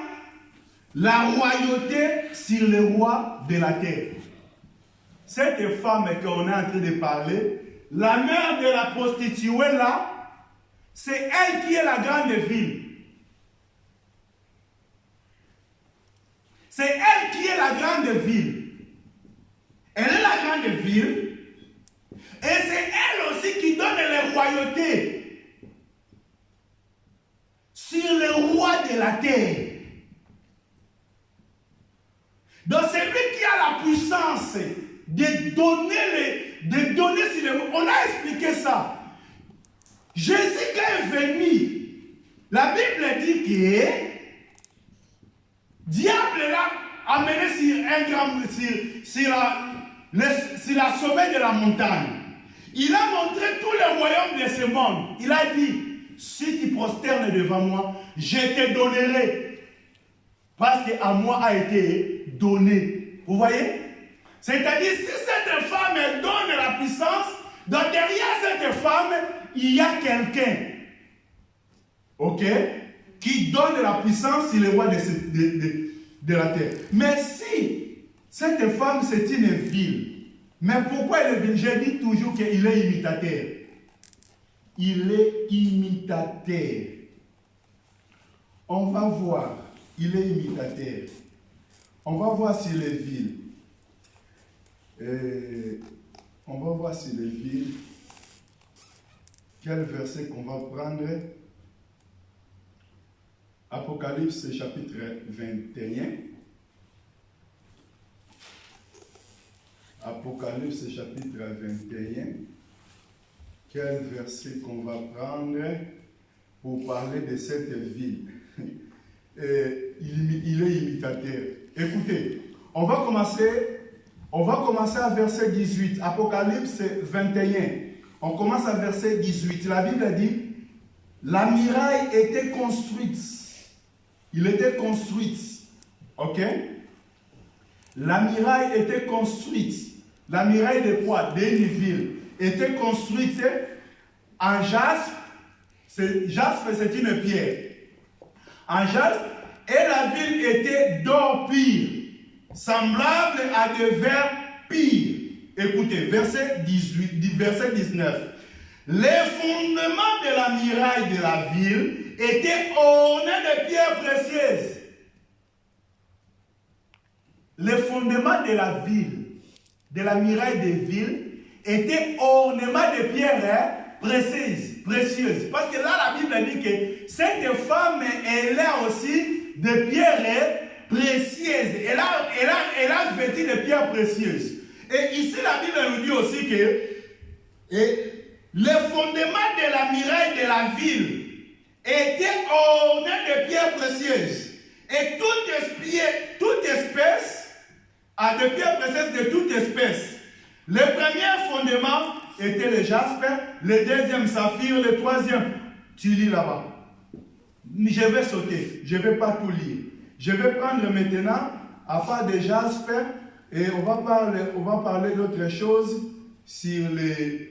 la royauté sur les rois de la terre. Cette femme qu'on est en train de parler, la mère de la prostituée là, c'est elle qui est la grande ville. C'est elle qui est la grande ville. Elle est la grande ville. Et c'est elle aussi qui donne les royautés sur les rois de la terre. Donc c'est lui qui a la puissance de donner sur les rois. On a expliqué ça. Jésus quand est venu, la Bible dit que diable l'a amené sur un grand sur la sommet de la montagne. Il a montré tous les royaumes de ce monde. Il a dit, si tu prosternes devant moi, je te donnerai. Parce qu'à moi a été donné. Vous voyez? C'est-à-dire, si cette femme elle donne la puissance, donc derrière cette femme, il y a quelqu'un. Ok? Qui donne la puissance sur les rois de la terre. Mais si cette femme, c'est une ville. Mais pourquoi elle est ville? J'ai dit toujours qu'il est imitateur. Il est imitateur. On va voir. Il est imitateur. On va voir sur les villes. On va voir sur les villes. Quel verset qu'on va prendre? Apocalypse chapitre 21. Apocalypse chapitre 21. Quel verset qu'on va prendre pour parler de cette ville? Il est imitateur. Écoutez, on va commencer à verset 18. Apocalypse 21. On commence à verset 18. La Bible dit, la muraille était construite. Il était construite. Ok? La muraille était construite. La muraille de quoi? D'une ville. Était construite en jaspe. Jaspe, c'est une pierre. En jaspe. Et la ville était d'or pur, semblable à des vers purs. Écoutez, verset 19. Les fondements de la muraille de la ville étaient ornés de pierres précieuses. Les fondements de la ville, de la muraille des villes étaient ornements de pierres précieuses. Parce que là, la Bible dit que cette femme, elle a aussi des pierres précieuses. Elle a vêtu de pierres précieuses. Et ici, la Bible nous dit aussi que le fondement de la muraille de la ville était orné de pierres précieuses. Et toute espèce a des pierres précieuses de toute espèce. Le premier fondement était le jaspe, le deuxième saphir, le troisième. Tu lis là-bas. Je vais sauter, je ne vais pas tout lire. Je vais prendre maintenant, à part de jaspe, et on va parler d'autre chose sur les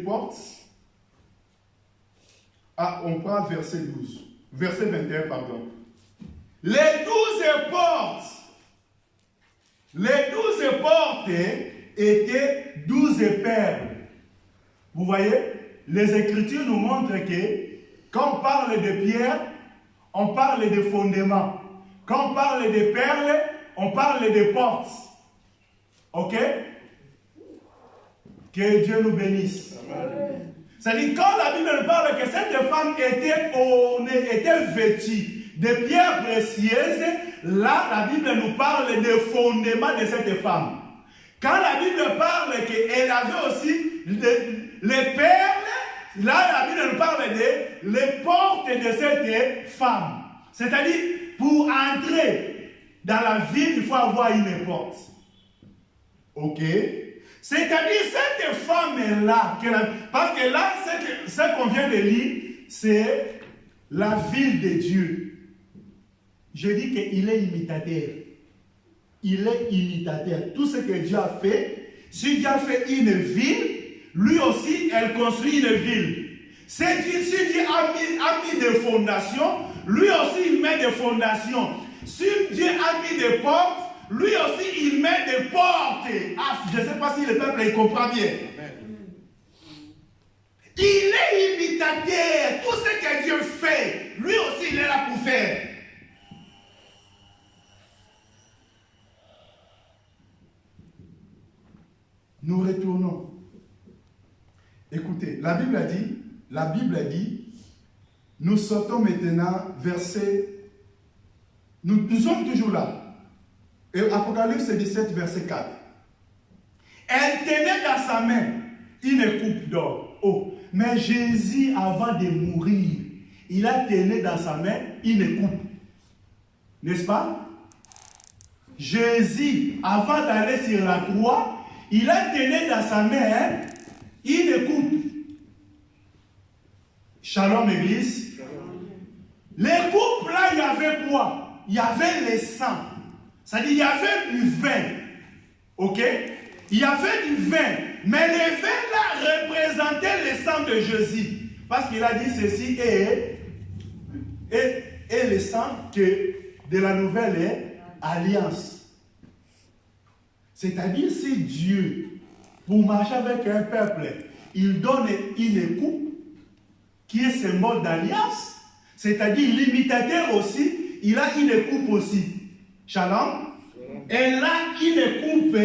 portes. Ah, on prend verset 12. Verset 21, pardon. Les 12 portes étaient 12 perles. Vous voyez, les Écritures nous montrent que quand on parle de pierre, on parle de fondements. Quand on parle de perles, on parle de portes. Ok? Que Dieu nous bénisse. C'est-à-dire, quand la Bible nous parle que cette femme était ornée, était vêtue de pierres précieuses, là, la Bible nous parle des fondements de cette femme. Quand la Bible parle qu'elle avait aussi les perles, là, la Bible nous parle des portes de cette femme. C'est-à-dire, pour entrer dans la ville, il faut avoir une porte. Ok? C'est-à-dire, cette femme-là, parce que là, ce qu'on vient de lire, c'est la ville de Dieu. Je dis qu'il est imitateur. Il est imitateur. Tout ce que Dieu a fait, si Dieu a fait une ville, lui aussi, elle construit une ville. Si Dieu a mis des fondations, lui aussi, il met des fondations. Si Dieu a mis des portes, lui aussi, il met des portes. Ah, je ne sais pas si le peuple il comprend bien. Il est imitateur. Tout ce que Dieu fait, lui aussi, il est là pour faire. Nous retournons. Écoutez, la Bible a dit, nous sortons maintenant verset, nous sommes toujours là. Et Apocalypse 17, verset 4. Elle tenait dans sa main une coupe d'or. Oh, mais Jésus, avant de mourir, il a tenu dans sa main une coupe. N'est-ce pas? Jésus, avant d'aller sur la croix, il a tenu dans sa main une coupe. Shalom, Église. Les coupes là, il y avait quoi? Il y avait le sang. C'est-à-dire, il y avait du vin. Ok? Il y avait du vin. Mais le vin là représentait le sang de Jésus. Parce qu'il a dit ceci et le sang de la nouvelle alliance. C'est-à-dire, si Dieu, pour marcher avec un peuple, il donne une coupe qui est symbole d'alliance, c'est-à-dire l'imitateur aussi, il a une coupe aussi. Shalom. Elle a une coupe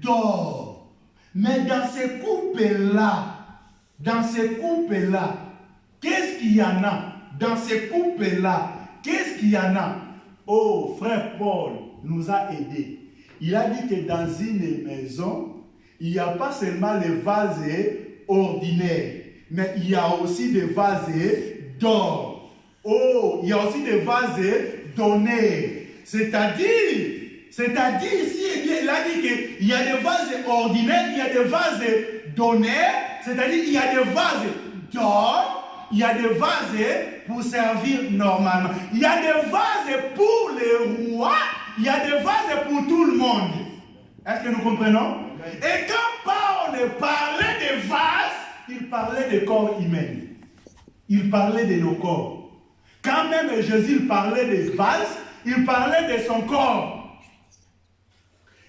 d'or. Mais dans ces coupes-là, qu'est-ce qu'il y en a? Dans ces coupes-là, qu'est-ce qu'il y en a? Oh, frère Paul nous a aidés. Il a dit que dans une maison, il n'y a pas seulement les vases ordinaires, mais il y a aussi des vases d'or. Oh, il y a aussi des vases d'honneur. C'est-à-dire ici, il a dit qu'il y a des vases ordinaires, il y a des vases d'honneur, c'est-à-dire il y a des vases d'or, il y a des vases pour servir normalement. Il y a des vases pour les rois, il y a des vases pour tout le monde. Est-ce que nous comprenons? Et quand Paul parlait des vases, il parlait des corps humains. Il parlait de nos corps. Quand même Jésus parlait des vases, il parlait de son corps.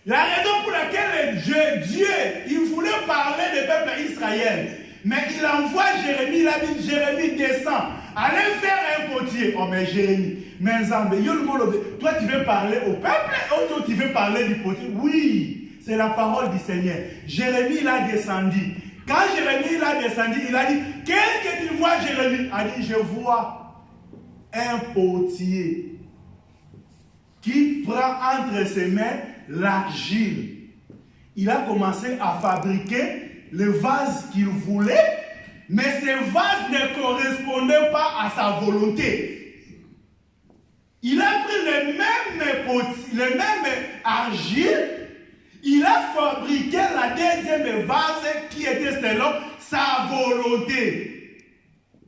La raison pour laquelle Dieu, il voulait parler du peuple Israël, mais il envoie Jérémie, il a dit Jérémie descend, allez faire un potier. Oh mais Jérémie, mais Zambé, toi tu veux parler au peuple ou toi tu veux parler du potier? Oui, c'est la parole du Seigneur. Jérémie, il a descendu. Quand Jérémie il a descendu, il a dit, qu'est-ce que tu vois, Jérémie? Il a dit, je vois un potier qui prend entre ses mains l'argile. Il a commencé à fabriquer le vase qu'il voulait, mais ce vase ne correspondait pas à sa volonté. Il a pris le même argile, il a fabriqué la deuxième vase qui était selon sa volonté.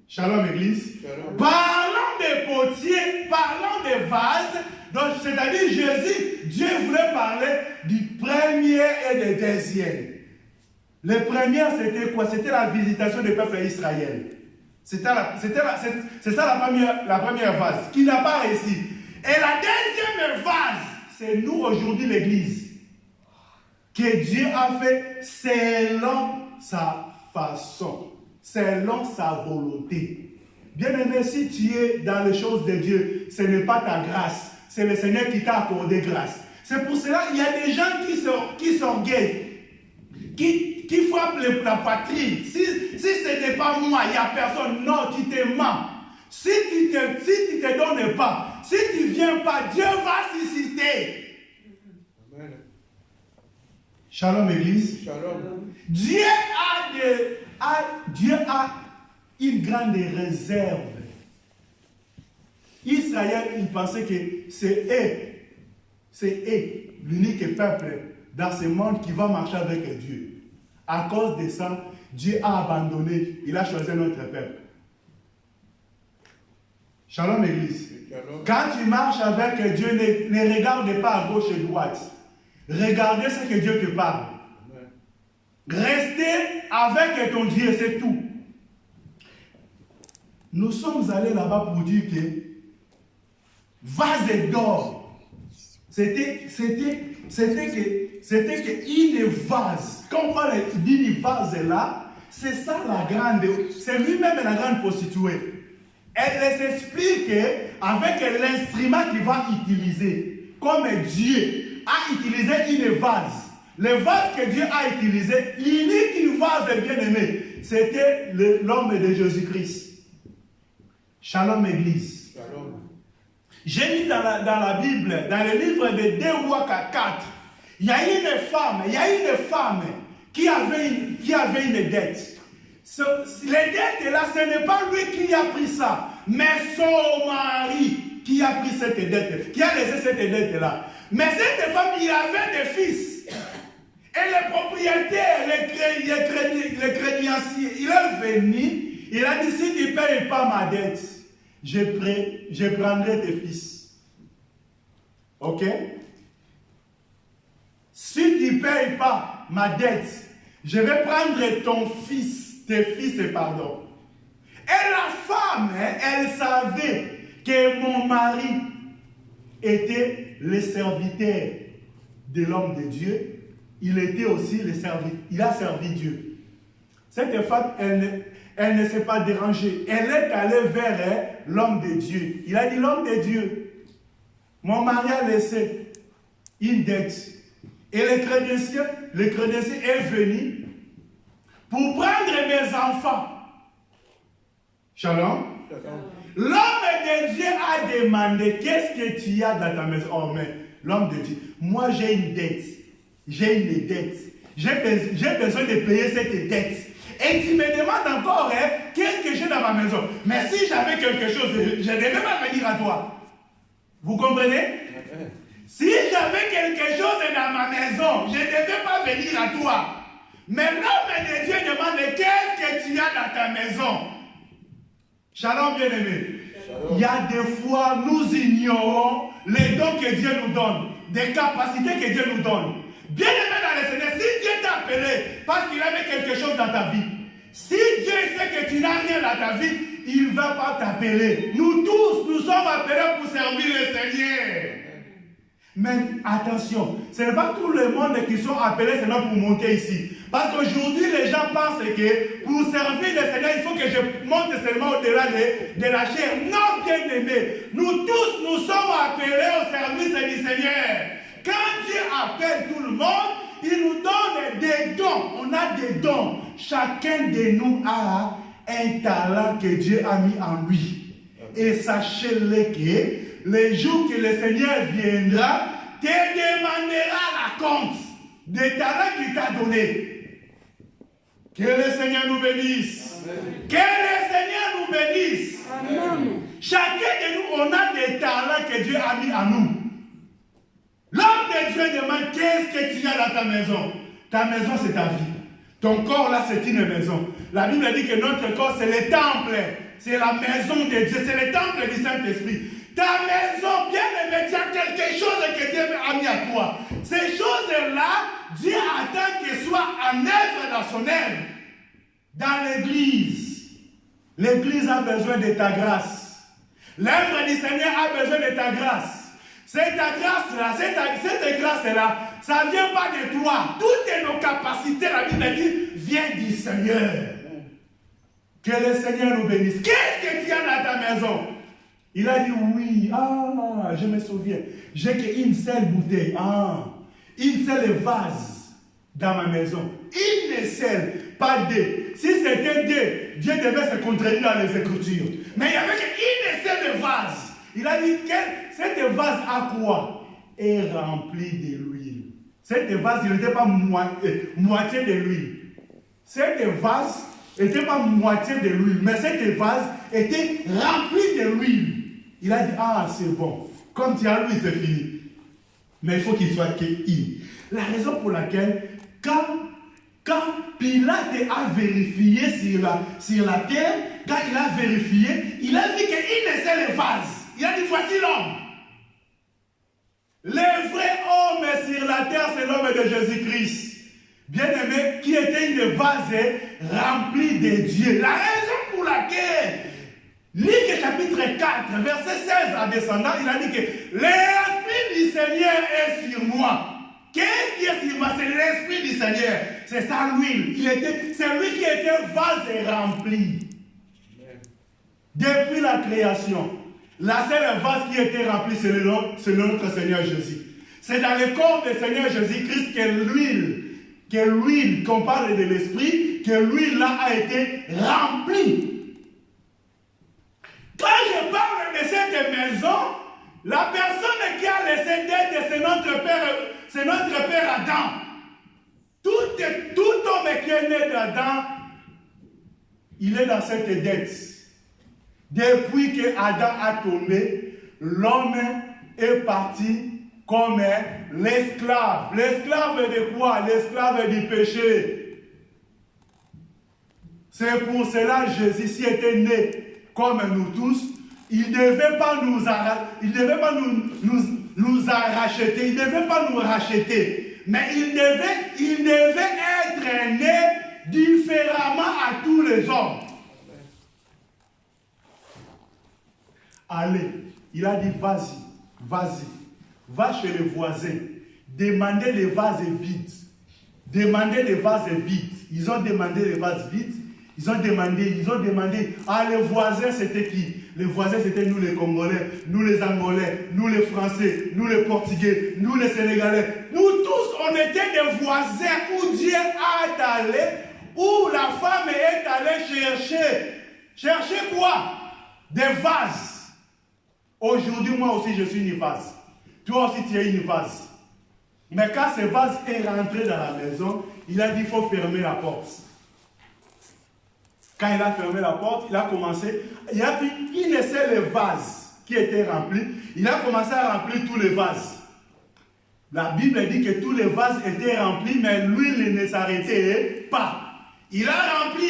Shalom Église. Shalom. Parlant des potiers, parlant des vases, donc c'est-à-dire Jésus, Dieu voulait parler du premier et du deuxième. Le premier c'était quoi? C'était la visitation du peuple d'Israël. C'est ça la première vase qui n'a pas réussi. Et la deuxième vase, c'est nous aujourd'hui l'Église. Que Dieu a fait selon sa façon, selon sa volonté. Bien-aimé, si tu es dans les choses de Dieu, ce n'est pas ta grâce, c'est le Seigneur qui t'a accordé grâce. C'est pour cela qu'il y a des gens qui s'orgueillent, qui frappent la patrie. Si ce n'est pas moi, il n'y a personne. Non, tu te mens. Si tu te donnes pas, si tu ne viens pas, Dieu va susciter. Shalom Église. Shalom. Dieu a une grande réserve. Israël, il pensait que c'est l'unique peuple dans ce monde qui va marcher avec Dieu. À cause de ça, Dieu a abandonné, il a choisi notre peuple. Shalom Église. Shalom. Quand tu marches avec Dieu, ne regarde pas à gauche et à droite. Regardez ce que Dieu te parle. Restez avec ton Dieu, c'est tout. Nous sommes allés là-bas pour dire que vase d'or, c'était une vase. Quand on parle d'une vase là, c'est ça la grande, c'est lui-même la grande prostituée. Elle s'explique avec l'instrument qu'il va utiliser, comme Dieu a utilisé une vase. Le vase que Dieu a utilisé, l'unique vase bien-aimé, c'était l'homme de Jésus-Christ. Shalom Église. Shalom. J'ai lu dans la Bible, dans le livre de 2 Rois 4, il y a une femme qui avait une dette. Les dettes là, ce n'est pas lui qui a pris ça, mais son mari qui a pris cette dette, qui a laissé cette dette là. Mais cette femme, il avait des fils. Et le propriétaire, le créancier, il est venu, il a dit, si tu ne payes pas ma dette, je prendrai tes fils. Ok? Si tu ne payes pas ma dette, je vais prendre tes fils, pardon. Et la femme, elle savait que mon mari était le serviteur de l'homme de Dieu. Il était aussi il a servi Dieu. Cette femme, elle ne s'est pas dérangée. Elle est allée vers l'homme de Dieu. Il a dit, l'homme de Dieu, mon mari a laissé une dette. Et le créancier est venu pour prendre mes enfants. Shalom. L'homme de Dieu a demandé, qu'est-ce que tu as dans ta maison? Oh, mais l'homme de Dieu, moi j'ai une dette. J'ai une dette. J'ai besoin de payer cette dette. Et tu me demandes encore, qu'est-ce que j'ai dans ma maison? Mais si j'avais quelque chose, je ne devais pas venir à toi. Vous comprenez? Si j'avais quelque chose dans ma maison, je ne devais pas venir à toi. Mais l'homme de Dieu demande, qu'est-ce que tu as dans ta maison? Shalom bien-aimé. Il y a des fois, nous ignorons les dons que Dieu nous donne, des capacités que Dieu nous donne. Bien-aimé dans le Seigneur, si Dieu t'a appelé parce qu'il a mis quelque chose dans ta vie, si Dieu sait que tu n'as rien dans ta vie, il ne va pas t'appeler. Nous tous, nous sommes appelés pour servir le Seigneur. Mais attention, ce n'est pas tout le monde qui sont appelés seulement pour monter ici. Parce qu'aujourd'hui, les gens pensent que pour servir le Seigneur, il faut que je monte seulement au-delà de la chair. Non, bien-aimés, nous tous, nous sommes appelés au service du Seigneur. Quand Dieu appelle tout le monde, il nous donne des dons. On a des dons. Chacun de nous a un talent que Dieu a mis en lui. Et sachez-le que le jour que le Seigneur viendra, te demandera la compte des talents qu'il t'a donnés. Que le Seigneur nous bénisse. Amen. Que le Seigneur nous bénisse. Amen. Chacun de nous, on a des talents que Dieu a mis en nous. L'homme de Dieu demande, qu'est-ce que tu as dans ta maison? Ta maison, c'est ta vie. Ton corps, là, c'est une maison. La Bible dit que notre corps, c'est le temple. C'est la maison de Dieu. C'est le temple du Saint-Esprit. Ta maison, bien aimé, tu as quelque chose que Dieu a mis à toi. Ces choses-là, Dieu attend qu'elles soient en œuvre dans son œuvre. Dans l'église. L'église a besoin de ta grâce. L'œuvre du Seigneur a besoin de ta grâce. Cette grâce-là, cette grâce-là, ça ne vient pas de toi. Toutes nos capacités, la Bible dit, viennent du Seigneur. Que le Seigneur nous bénisse. Qu'est-ce que tu as dans ta maison? Il a dit oui. Ah, je me souviens. J'ai qu'une seule bouteille. Ah, une seule vase dans ma maison. Une seule, pas deux. Si c'était deux, Dieu devait se contredire dans les Écritures. Mais il n'y avait qu'une seule vase. Il a dit que cette vase à quoi? Est remplie de l'huile. Cette vase, il n'était pas moitié de l'huile. Cette vase n'était pas moitié de l'huile, mais cette vase était remplie de l'huile. Il a dit, ah, c'est bon. Comme tu as l'huile, c'est fini. Mais il faut qu'il soit qu'il. La raison pour laquelle, quand Pilate a vérifié sur la terre, quand il a vérifié, il a dit qu'il ne sait le vase. Il a dit, voici l'homme. Le vrai homme sur la terre, c'est l'homme de Jésus-Christ. Bien-aimé, qui était une vase remplie de Dieu. La raison pour laquelle, Luc chapitre 4, verset 16 à descendant, il a dit que l'Esprit du Seigneur est sur moi. Qu'est-ce qui est sur moi? C'est l'Esprit du Seigneur. C'est ça l'huile. C'est lui qui était vase rempli. Depuis la création. La seule vase qui était remplie, c'est notre Seigneur Jésus. C'est dans le corps du Seigneur Jésus-Christ que l'huile, qu'on parle de l'Esprit, que l'huile là a été remplie. Quand je parle de cette maison, la personne qui a laissé d'être, c'est notre Père Adam. Tout homme qui est né d'Adam, il est dans cette dette. Depuis que Adam a tombé, l'homme est parti comme l'esclave. L'esclave de quoi? L'esclave du péché. C'est pour cela que Jésus, s'il était né comme nous tous, il ne devait pas nous racheter, il ne devait pas nous racheter, mais il devait être né différemment à tous les hommes. Allez, il a dit vas-y, va chez le voisin, demandez les vases vides. Demandez les vases vides. Ils ont demandé les vases vides. Ils ont demandé. Ah, les voisins, c'était qui? Les voisins, c'était nous les Congolais, nous les Angolais, nous les Français, nous les Portugais, nous les Sénégalais. Nous tous, on était des voisins où Dieu est allé, où la femme est allée chercher. Chercher quoi? Des vases. Aujourd'hui, moi aussi, je suis une vase. Toi aussi, tu es une vase. Mais quand ce vase est rentré dans la maison, il a dit qu'il faut fermer la porte. Quand il a fermé la porte, il a commencé, il a pris une seule vase qui était rempli. Il a commencé à remplir tous les vases. La Bible dit que tous les vases étaient remplis, mais l'huile ne s'arrêtait pas. Il a rempli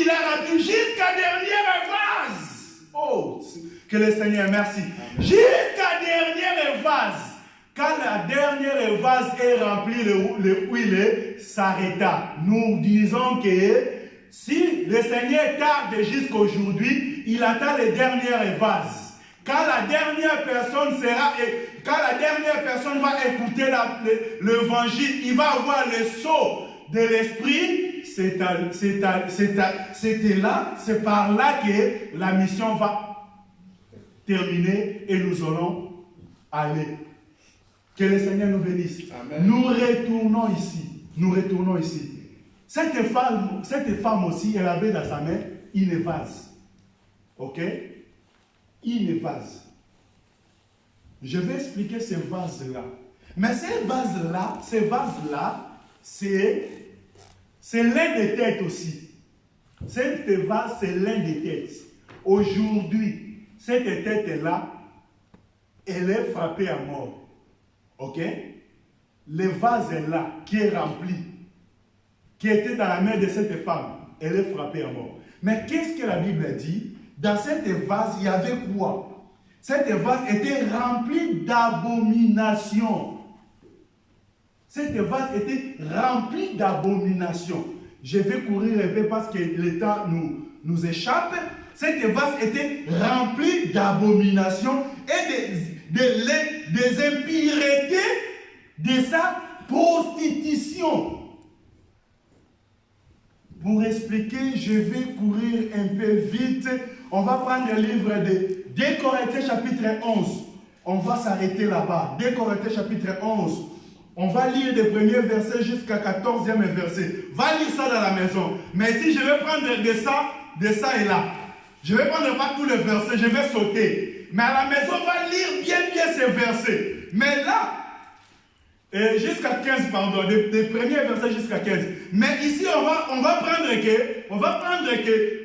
jusqu'à dernière vase. Oh, que le Seigneur merci. Jusqu'à dernière vase. Quand la dernière vase est remplie, l'huile s'arrêta. Nous disons que si le Seigneur tarde jusqu'à aujourd'hui, il attend les dernières vases. Quand la dernière personne va écouter l'évangile, il va avoir le sceau de l'esprit. C'est par là que la mission va terminer et nous allons aller. Que le Seigneur nous bénisse. Amen. Nous retournons ici. Nous retournons ici. Cette femme aussi, elle avait dans sa main une vase. Ok? Une vase. Je vais expliquer ce vase-là. Mais ces vases-là, c'est l'un des têtes aussi. Cette vase, c'est l'un des têtes. Aujourd'hui, cette tête-là, elle est frappée à mort. Ok? Le vase est là, qui est rempli, qui était dans la main de cette femme, elle est frappée à mort. Mais qu'est-ce que la Bible dit? Dans cette vase, il y avait quoi? Cette vase était remplie d'abominations. Cette vase était remplie d'abominations. Je vais courir un peu parce que le temps nous échappe. Cette vase était remplie d'abominations et des impuretés de sa prostitution. Pour expliquer, je vais courir un peu vite. On va prendre le livre de 2 Corinthiens chapitre 11. On va s'arrêter là-bas. 2 Corinthiens chapitre 11. On va lire des premiers versets jusqu'à 14e verset. Va lire ça dans la maison. Mais si je vais prendre de ça et là, je ne vais prendre pas tous les versets, je vais sauter. Mais à la maison, on va lire bien ces versets. Mais là, jusqu'à 15, pardon, des premiers versets jusqu'à 15. Mais ici, on va prendre que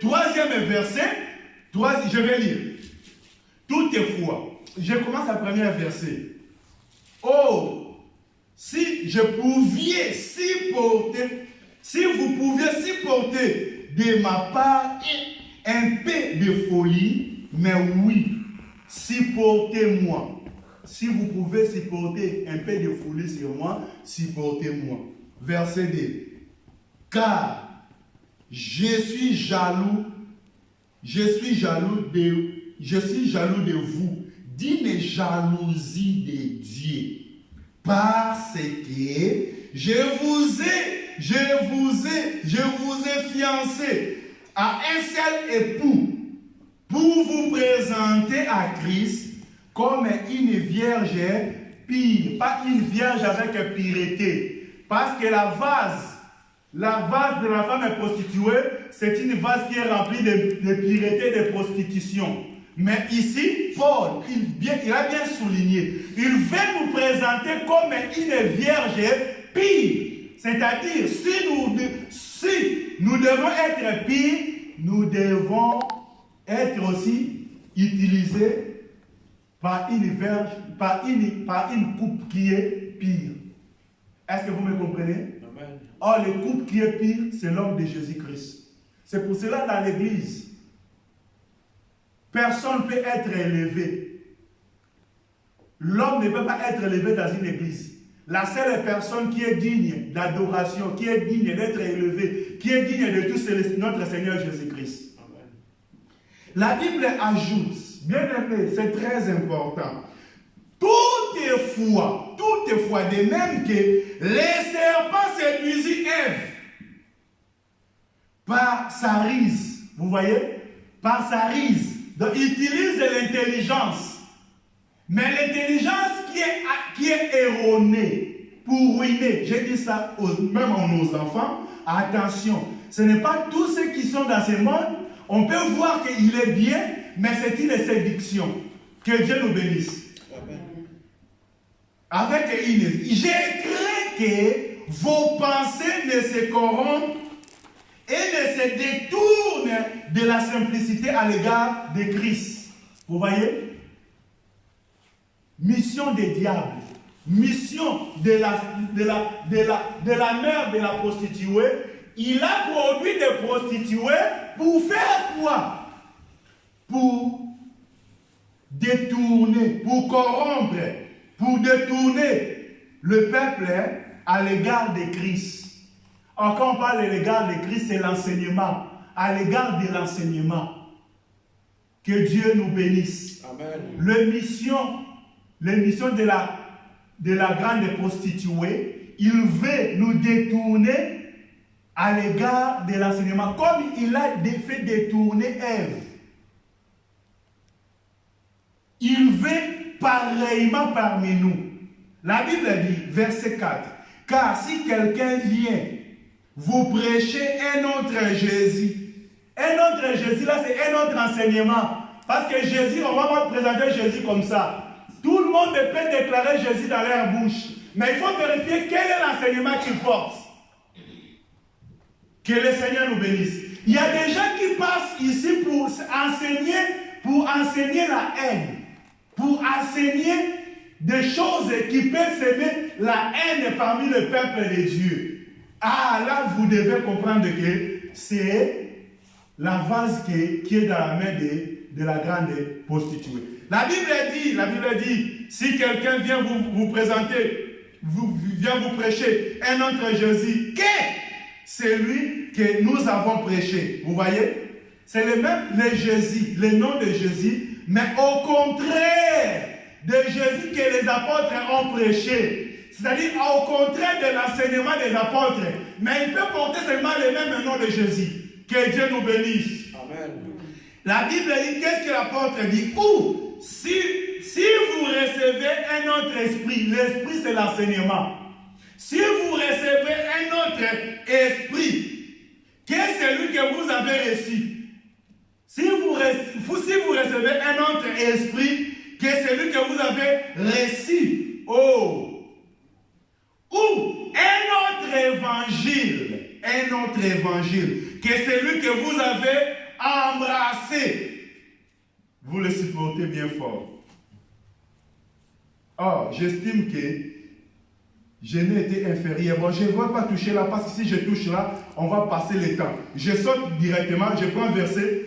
3e verset, je vais lire. Toutefois, je commence à premier verset. Oh, si vous pouviez supporter de ma part un peu de folie, mais oui, supportez-moi. Si vous pouvez supporter un peu de folie sur moi, supportez-moi. Verset 2. Car je suis jaloux de vous, d'une jalousie de Dieu. Parce que je vous ai fiancé à un seul époux pour vous présenter à Christ comme une vierge pure, pas une vierge avec pureté. Parce que la vase de la femme prostituée, c'est une vase qui est remplie de pureté et de prostitution. Mais ici, Paul, il a bien souligné, il veut nous présenter comme une vierge pure. C'est-à-dire, si nous devons être purs, nous devons être aussi utilisés par une vierge, par une coupe qui est pure. Est-ce que vous me comprenez? Amen. Or, le couple qui est pure, c'est l'homme de Jésus-Christ. C'est pour cela dans l'église, personne ne peut être élevé. L'homme ne peut pas être élevé dans une église. La seule personne qui est digne d'adoration, qui est digne d'être élevée, qui est digne de tout, c'est notre Seigneur Jésus-Christ. La Bible ajoute, bien aimé, c'est très important. Toutefois, de même que les serpents séduisit Ève par sa ruse. Vous voyez? Par sa ruse. Donc, il utilise l'intelligence. Mais l'intelligence qui est erronée pour ruiner. J'ai dit ça même à nos enfants. Attention, ce n'est pas tous ceux qui sont dans ce monde. On peut voir qu'il est bien, mais c'est une séduction. Que Dieu nous bénisse. Amen. Avec Inès, j'ai craint que vos pensées ne se corrompent et ne se détournent de la simplicité à l'égard de Christ. Vous voyez? Mission des diables. Mission de la mère de la prostituée. Il a produit des prostituées pour faire quoi? Pour détourner, pour corrompre, pour détourner le peuple à l'égard de Christ. Alors, quand on parle à l'égard de Christ, c'est l'enseignement. À l'égard de l'enseignement. Que Dieu nous bénisse. Amen. La mission de la grande prostituée, il veut nous détourner à l'égard de l'enseignement, comme il a fait détourner Ève. Il veut pareillement parmi nous. La Bible dit, verset 4, Car si quelqu'un vient vous prêcher un autre Jésus, là c'est un autre enseignement. Parce que Jésus, on va pas présenter Jésus comme ça. Tout le monde peut déclarer Jésus dans leur bouche. Mais il faut vérifier quel est l'enseignement qu'il porte. Que le Seigneur nous bénisse. Il y a des gens qui passent ici pour enseigner la haine. Pour enseigner des choses qui peuvent semer la haine parmi le peuple de Dieu. Ah, là, vous devez comprendre que c'est la vase qui est dans la main de la grande prostituée. La Bible dit, si quelqu'un vient vous présenter, vient vous prêcher un autre Jésus, c'est lui que nous avons prêché. Vous voyez? C'est le Jésus, le nom de Jésus, mais au contraire de Jésus que les apôtres ont prêché. C'est-à-dire au contraire de l'enseignement des apôtres. Mais il peut porter seulement le même nom de Jésus. Que Dieu nous bénisse. Amen. La Bible dit, qu'est-ce que l'apôtre dit? Ou si vous recevez un autre esprit, l'esprit c'est l'enseignement. Si vous recevez un autre esprit, qu'est-ce que celui que vous avez reçu? Si vous recevez un autre esprit, qu'est-ce que celui que vous avez reçu? Oh! Ou un autre évangile, que celui que vous avez embrassé, vous le supportez bien fort. Or, j'estime que je n'ai été inférieur. Bon, je ne vais pas toucher là, parce que si je touche là, on va passer le temps. Je saute directement, je prends verset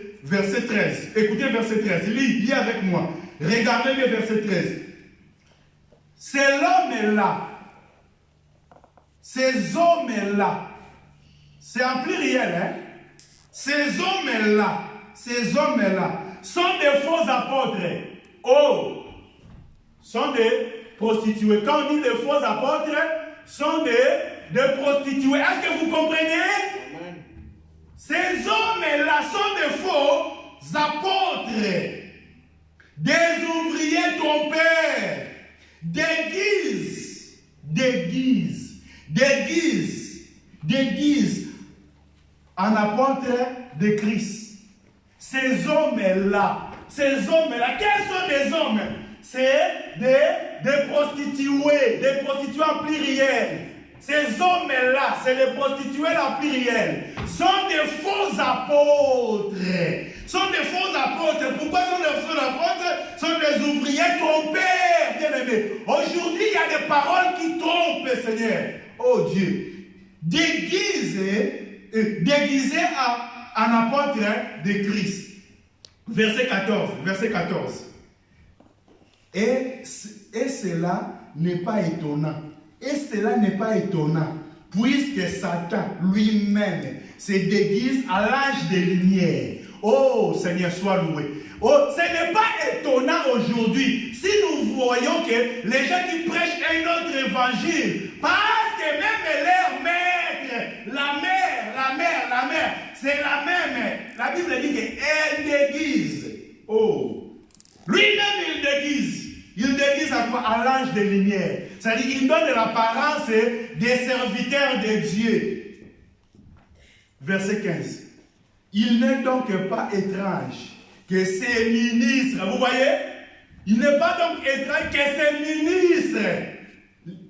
13. Écoutez verset 13, lis avec moi. Regardez le verset 13. C'est l'homme-là. Ces hommes-là, c'est en pluriel, hein? Ces hommes-là sont des faux apôtres. Oh! Sont des prostituées. Quand on dit des faux apôtres, sont des prostituées. Est-ce que vous comprenez? Amen. Ces hommes-là sont des faux apôtres. Des ouvriers trompeurs. Déguisent en apôtre de Christ. Ces hommes-là, quels sont des hommes? C'est des prostituées en pluriel. Ces hommes-là, c'est les prostituées en pluriel, sont des faux apôtres. Pourquoi sont des faux apôtres? Sont des ouvriers trompeurs, bien-aimés. Aujourd'hui, il y a des paroles qui trompent, Seigneur. Oh Dieu. Déguisés en apôtre de Christ. Verset 14. Et cela n'est pas étonnant. Puisque Satan lui-même se déguise à l'âge des Lumières. Oh Seigneur, sois loué. Oh, ce n'est pas étonnant aujourd'hui si nous voyons que les gens qui prêchent un autre évangile, parce que même leur maître, la mère, c'est la même. La Bible dit qu'elle déguise. Oh, lui-même il déguise. Il déguise à quoi? À l'ange des lumières. C'est-à-dire qu'il donne l'apparence des serviteurs de Dieu. Verset 15. Il n'est donc pas étrange que ces ministres, vous voyez, il n'est pas donc étrange que ces ministres,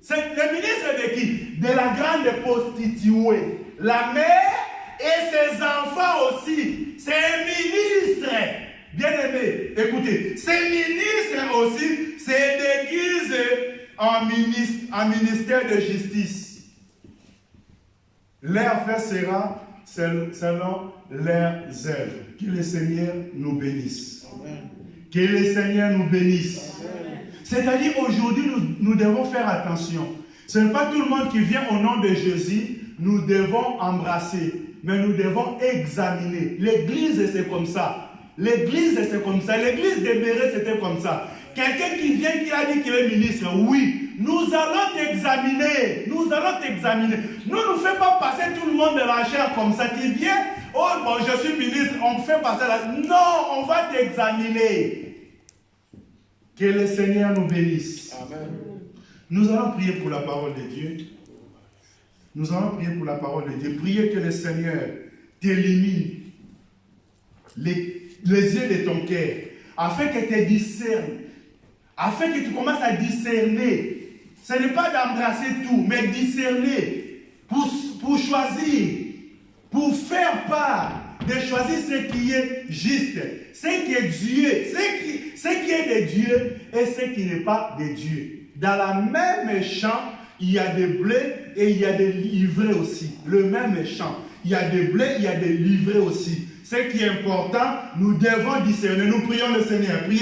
c'est les ministres de qui? De la grande prostituée, la mère et ses enfants aussi, ces ministres. Bien-aimés, écoutez, ces ministres aussi se déguisent en ministère de justice. Leur fait sera selon leurs œuvres. Que le Seigneur nous bénisse. Amen. Que le Seigneur nous bénisse. C'est-à-dire aujourd'hui, nous devons faire attention. Ce n'est pas tout le monde qui vient au nom de Jésus, nous devons embrasser, mais nous devons examiner. L'église, c'est comme ça. L'église, c'est comme ça. L'église de Béret, c'était comme ça. Quelqu'un qui vient, qui a dit qu'il est ministre, oui, nous allons t'examiner. Nous allons t'examiner. Nous ne faisons pas passer tout le monde de la chair comme ça. Qui vient, oh, bon, je suis ministre, on me fait passer là. Non, on va t'examiner. Que le Seigneur nous bénisse. Amen. Nous allons prier pour la parole de Dieu. Nous allons prier pour la parole de Dieu. Priez que le Seigneur t'élimine les yeux de ton cœur, afin que tu discernes, afin que tu commences à discerner. Ce n'est pas d'embrasser tout, mais discerner pour choisir, pour faire part, de choisir ce qui est juste, ce qui est Dieu, ce qui est de Dieu et ce qui n'est pas de Dieu. Dans la même champ, il y a des blés et il y a des livrés aussi. Le même champ, il y a des blés, il y a des livrés aussi. Ce qui est important, nous devons discerner. Nous prions le Seigneur. Priez